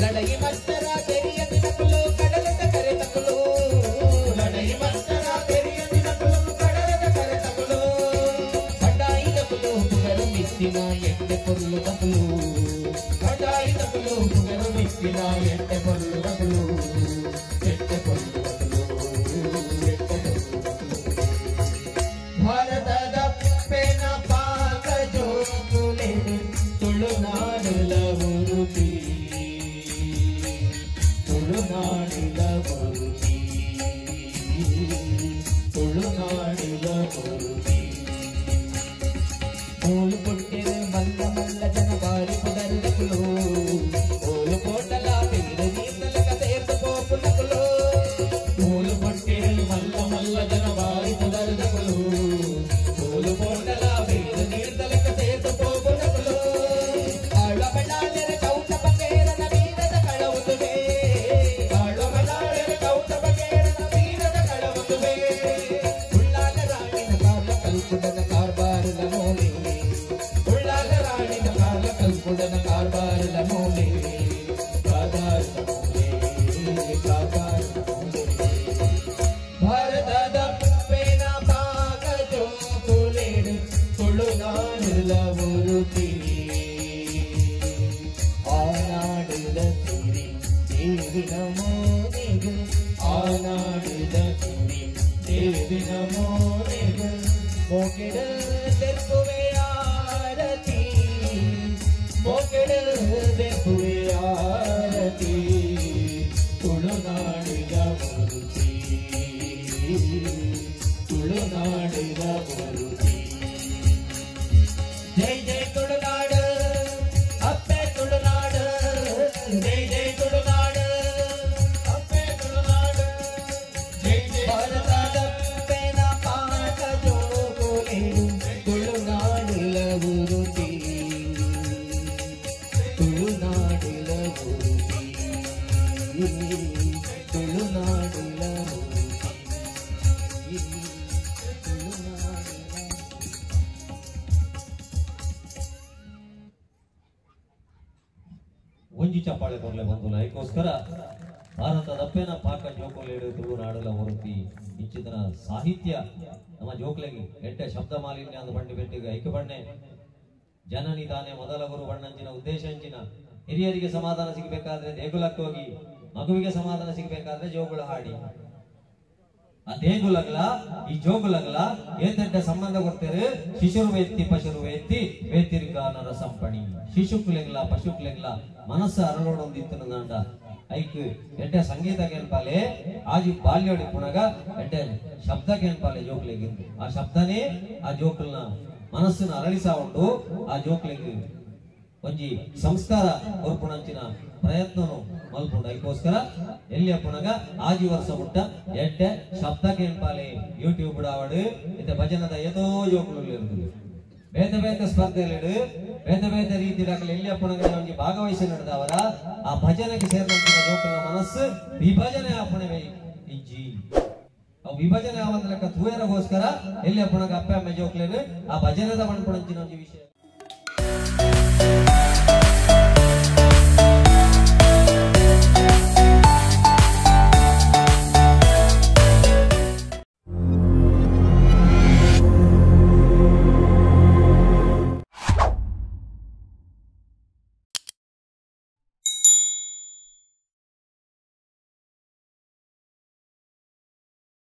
ಲಡಗಿ ಮತ್ತರ ತೆರಿಯ ದಿನಕಲು ಕಡಲದ ಕರೆ ತಕಲು ಲಡಗಿ ಮತ್ತರ ತೆರಿಯ ದಿನಕಲು ಕಡಲದ ಕರೆ ತಕಲು ಬಡಾಯಿ ತಕಲು ಪುಗರು ಮಿಸ್ಸಿನ ಎಟ್ಟೆ ಪೊರ್ಲು ತಕಲು ಬಡಾಯಿ ತಕಲು ಪುಗರು ಮಿಸ್ಸಿನ ಎಟ್ಟೆ ಪೊರ್ಲು ತಕಲು ಎಟ್ಟೆ ಪೊರ್ಲು ಭಾರತದ ಪೆನ ಪಾಕ ಜೋಕುಲೆ ತುಳುನಾಡಿನ ಮುರುತಿ ತುಳುನಾಡಿನ ಮುರುತಿ ತುಳುನಾಡಿನ ಮುರುತಿ ಓಲು ಕೊಟ್ಟಿರೆ ಮಲ್ಲ ಮಲ್ಲ ಜನ ಬಾರಿ ಪದರಗಳು ಓಲು ಕೋಟಲ ಬಿಂದ ನೀತಲ ಕಥೆಯತ್ತ ಪೋಪುಲಗಳು ಓಲು ಕೊಟ್ಟಿರೆ ಮಲ್ಲ ಮಲ್ಲ ಜನ ಬಾರಿ ಪದರಗಳು ಓಲು ಕೋಟಲ ಬಿಂದ ನೀತಲ ಕಥೆಯತ್ತ ಪೋಪುಲಗಳು ಆಳ ಬಡಾಳೆರ ಕೌಟ ಬಗೆರನ ಬೀರದ ಕಳವುದುವೆ ಆಳ ಬಡಾಳೆರ ಕೌಟ ಬಗೆರನ ಬೀರದ ಕಳವುದುವೆ ಉಳ್ಳಾಲ ರಾಣಿನ ಕಾಲ ಕಲ್ಪುಡನ ಕಾರ್ಬಾರಲ ಮೋಲೆ ಉಳ್ಳಾಲ ರಾಣಿನ ಕಾಲ ಕಲ್ಪುಡನ ಕಾರ್ಬಾರಲ ಮೋಲೆ ಕಾರ್ಬಾರಲ ಮೋಲೆ ಕಾರ್ಬಾರಲ ಮೋಲೆ ಭಾರತದ ಪೇನ ಪಾಕ ಜೋಕುಲೇಡು ತುಳುನಾಡಿನ ಮುರುತಿ ಆನಾಡಿದ ಸಿರಿ ದೇವಿನ ಮೋನೆಗೆ ಆನಾಡಿದ ಸಿರಿ ದೇವಿನ ಮೋನೆಗೆ ಮೋಕೆಡ ತೆಪ್ಪುವೆ ಆರತಿ ಮೋಕೆಡ ತೆಪ್ಪುವೆ ಆರತಿ ತುಳುನಾಡಿನ ಮುರುತಿ ತುಳುನಾಡಿನ ಮುರುತಿ ಜೈ ಜೈ ತುಳುನಾಡು ಅಪ್ಪೆ ತುಳುನಾಡು ಜೈ ಜೈ ತುಳುನಾಡು ಅಪ್ಪೆ ತುಳುನಾಡು ಜೈ ಜೈ ಭಾರತದ ಪೆನ ಪಾಕ ಜೋಕುಲೆ ತುಳುನಾಡಿನ ಮುರುತಿ ತುಳುನಾಡಿನ ಮುರುತಿ ತುಳುನಾಡಿನ ಮುರುತಿ ತುಳುನಾಡಿನ ಒಂಜಿ ಚಪ್ಪಾಳೆ ಕೊರ್ಲೆ ಬಂದುಲ್ಲ ಅದಕ್ಕೋಸ್ಕರ ಭಾರತದ ಅಪ್ಪೇನ ಪಾಕ ಜೋಕುಲೇಡು ತುಳುನಾಡಲ ಹೊರತಿ ಇಂಚಿನ ಸಾಹಿತ್ಯ ನಮ್ಮ ಜೋಕ್ಲೆಗೆ ಎಡ್ಡೆ ಶಬ್ದ ಮಾಲಿನ್ಯ ಅಂದ ಬಂಡಿ ಬೆಟ್ಟಿಗೆ ಐಕ್ಯ ಬಣ್ಣೆ ಜನನಿ ತಾನೇ ಮೊದಲ ಗುರು ಬಣ್ಣಂಚಿನ ಉದ್ದೇಶ ಅಂಚಿನ ಹಿರಿಯರಿಗೆ ಸಮಾಧಾನ ಸಿಗಬೇಕಾದ್ರೆ ದೇಗುಲಕ್ಕೆ ಹೋಗಿ ಮಗುವಿಗೆ ಸಮಾಧಾನ ಸಿಗಬೇಕಾದ್ರೆ ಜೋಗುಳ ಹಾಡಿ ಆ ದೇಗುಲಗ್ಲ ಈ ಜೋಗುಲಗ್ಲ ಏತಡ್ಡ ಸಂಬಂಧ ಕೊಡ್ತೇವೆ ಶಿಶುರು ವೇತ್ತಿ ಪಶುರು ವೇತ್ತಿ ವೇತಿರ್ಗಾನರ ಸಂಪಣಿ ಶಿಶುಕ್ಲೆಗ್ಲ ಪಶುಕ್ಲೆಗ್ಲ ಮನಸ್ಸು ಅರಳೋಡೊಂದಿತ್ತು ನಂಡ ಐಕ್ ಎಡ್ಡೆ ಸಂಗೀತ ಕೇಳ್ಪಾಲೆ ಆಜಿ ಬಾಲ್ಯೋಡಿ ಪುಣಗ ಎಡ್ಡೆ ಶಬ್ದ ಕೇಳ್ಪಾಲೆ ಜೋಕ್ಲೆಗಿಂದು ಆ ಶಬ್ದನೇ ಆ ಜೋಕಲ್ನ ಮನಸ್ಸನ್ನ ಅರಳಿಸ ಉಂಟು ಆ ಜೋಕ್ಲೆಗ್ ಒಂಜಿ ಸಂಸ್ಕಾರ ಹೊರಪುಣಂಚಿನ ಪ್ರಯತ್ನನು ಮಲ್ಪುಂಡು ಅದಕ್ಕೋಸ್ಕರ ಎಲ್ಲಿಯ ಪುಣಗ ಆಜಿ ವರ್ಷ ಮುಟ್ಟ ಎಡ್ಡೆ ಶಬ್ದ ಕೇಳ್ಪಾಲೆ ಯೂಟ್ಯೂಬ್ ಆವಡು ಇತ್ತೆ ಭಜನದ ಏತೋ ಜೋಕುಲು ಇರುತ್ತದೆ ಬೇತೆ ಬೇತೆ ಸ್ಪರ್ಧೆಲಿಡು ಬೇತೆ ಬೇತೆ ರೀತಿ ಎಲ್ಲಿಯ ಪುಣಗ ಒಂಜಿ ಭಾಗವಹಿಸಿ ನಡೆದವರ ಆ ಭಜನೆಗೆ ಸೇರಿದಂತಹ ಜೋಕುಲ ಮನಸ್ಸು ವಿಭಜನೆ ಆಪಣೆ ಇಜ್ಜಿ ಅವು ವಿಭಜನೆ ಆವಂತ ಲೆಕ್ಕ ತೂಯರಗೋಸ್ಕರ ಎಲ್ಲಿಯ ಪುಣಗ ಅಪ್ಪೆ ಅಮ್ಮ ಜೋಕ್ಲೇನು ಆ ಭಜನದ ಮಣ್ಪುಣಂಚಿನ ಒಂದು ವಿಷಯ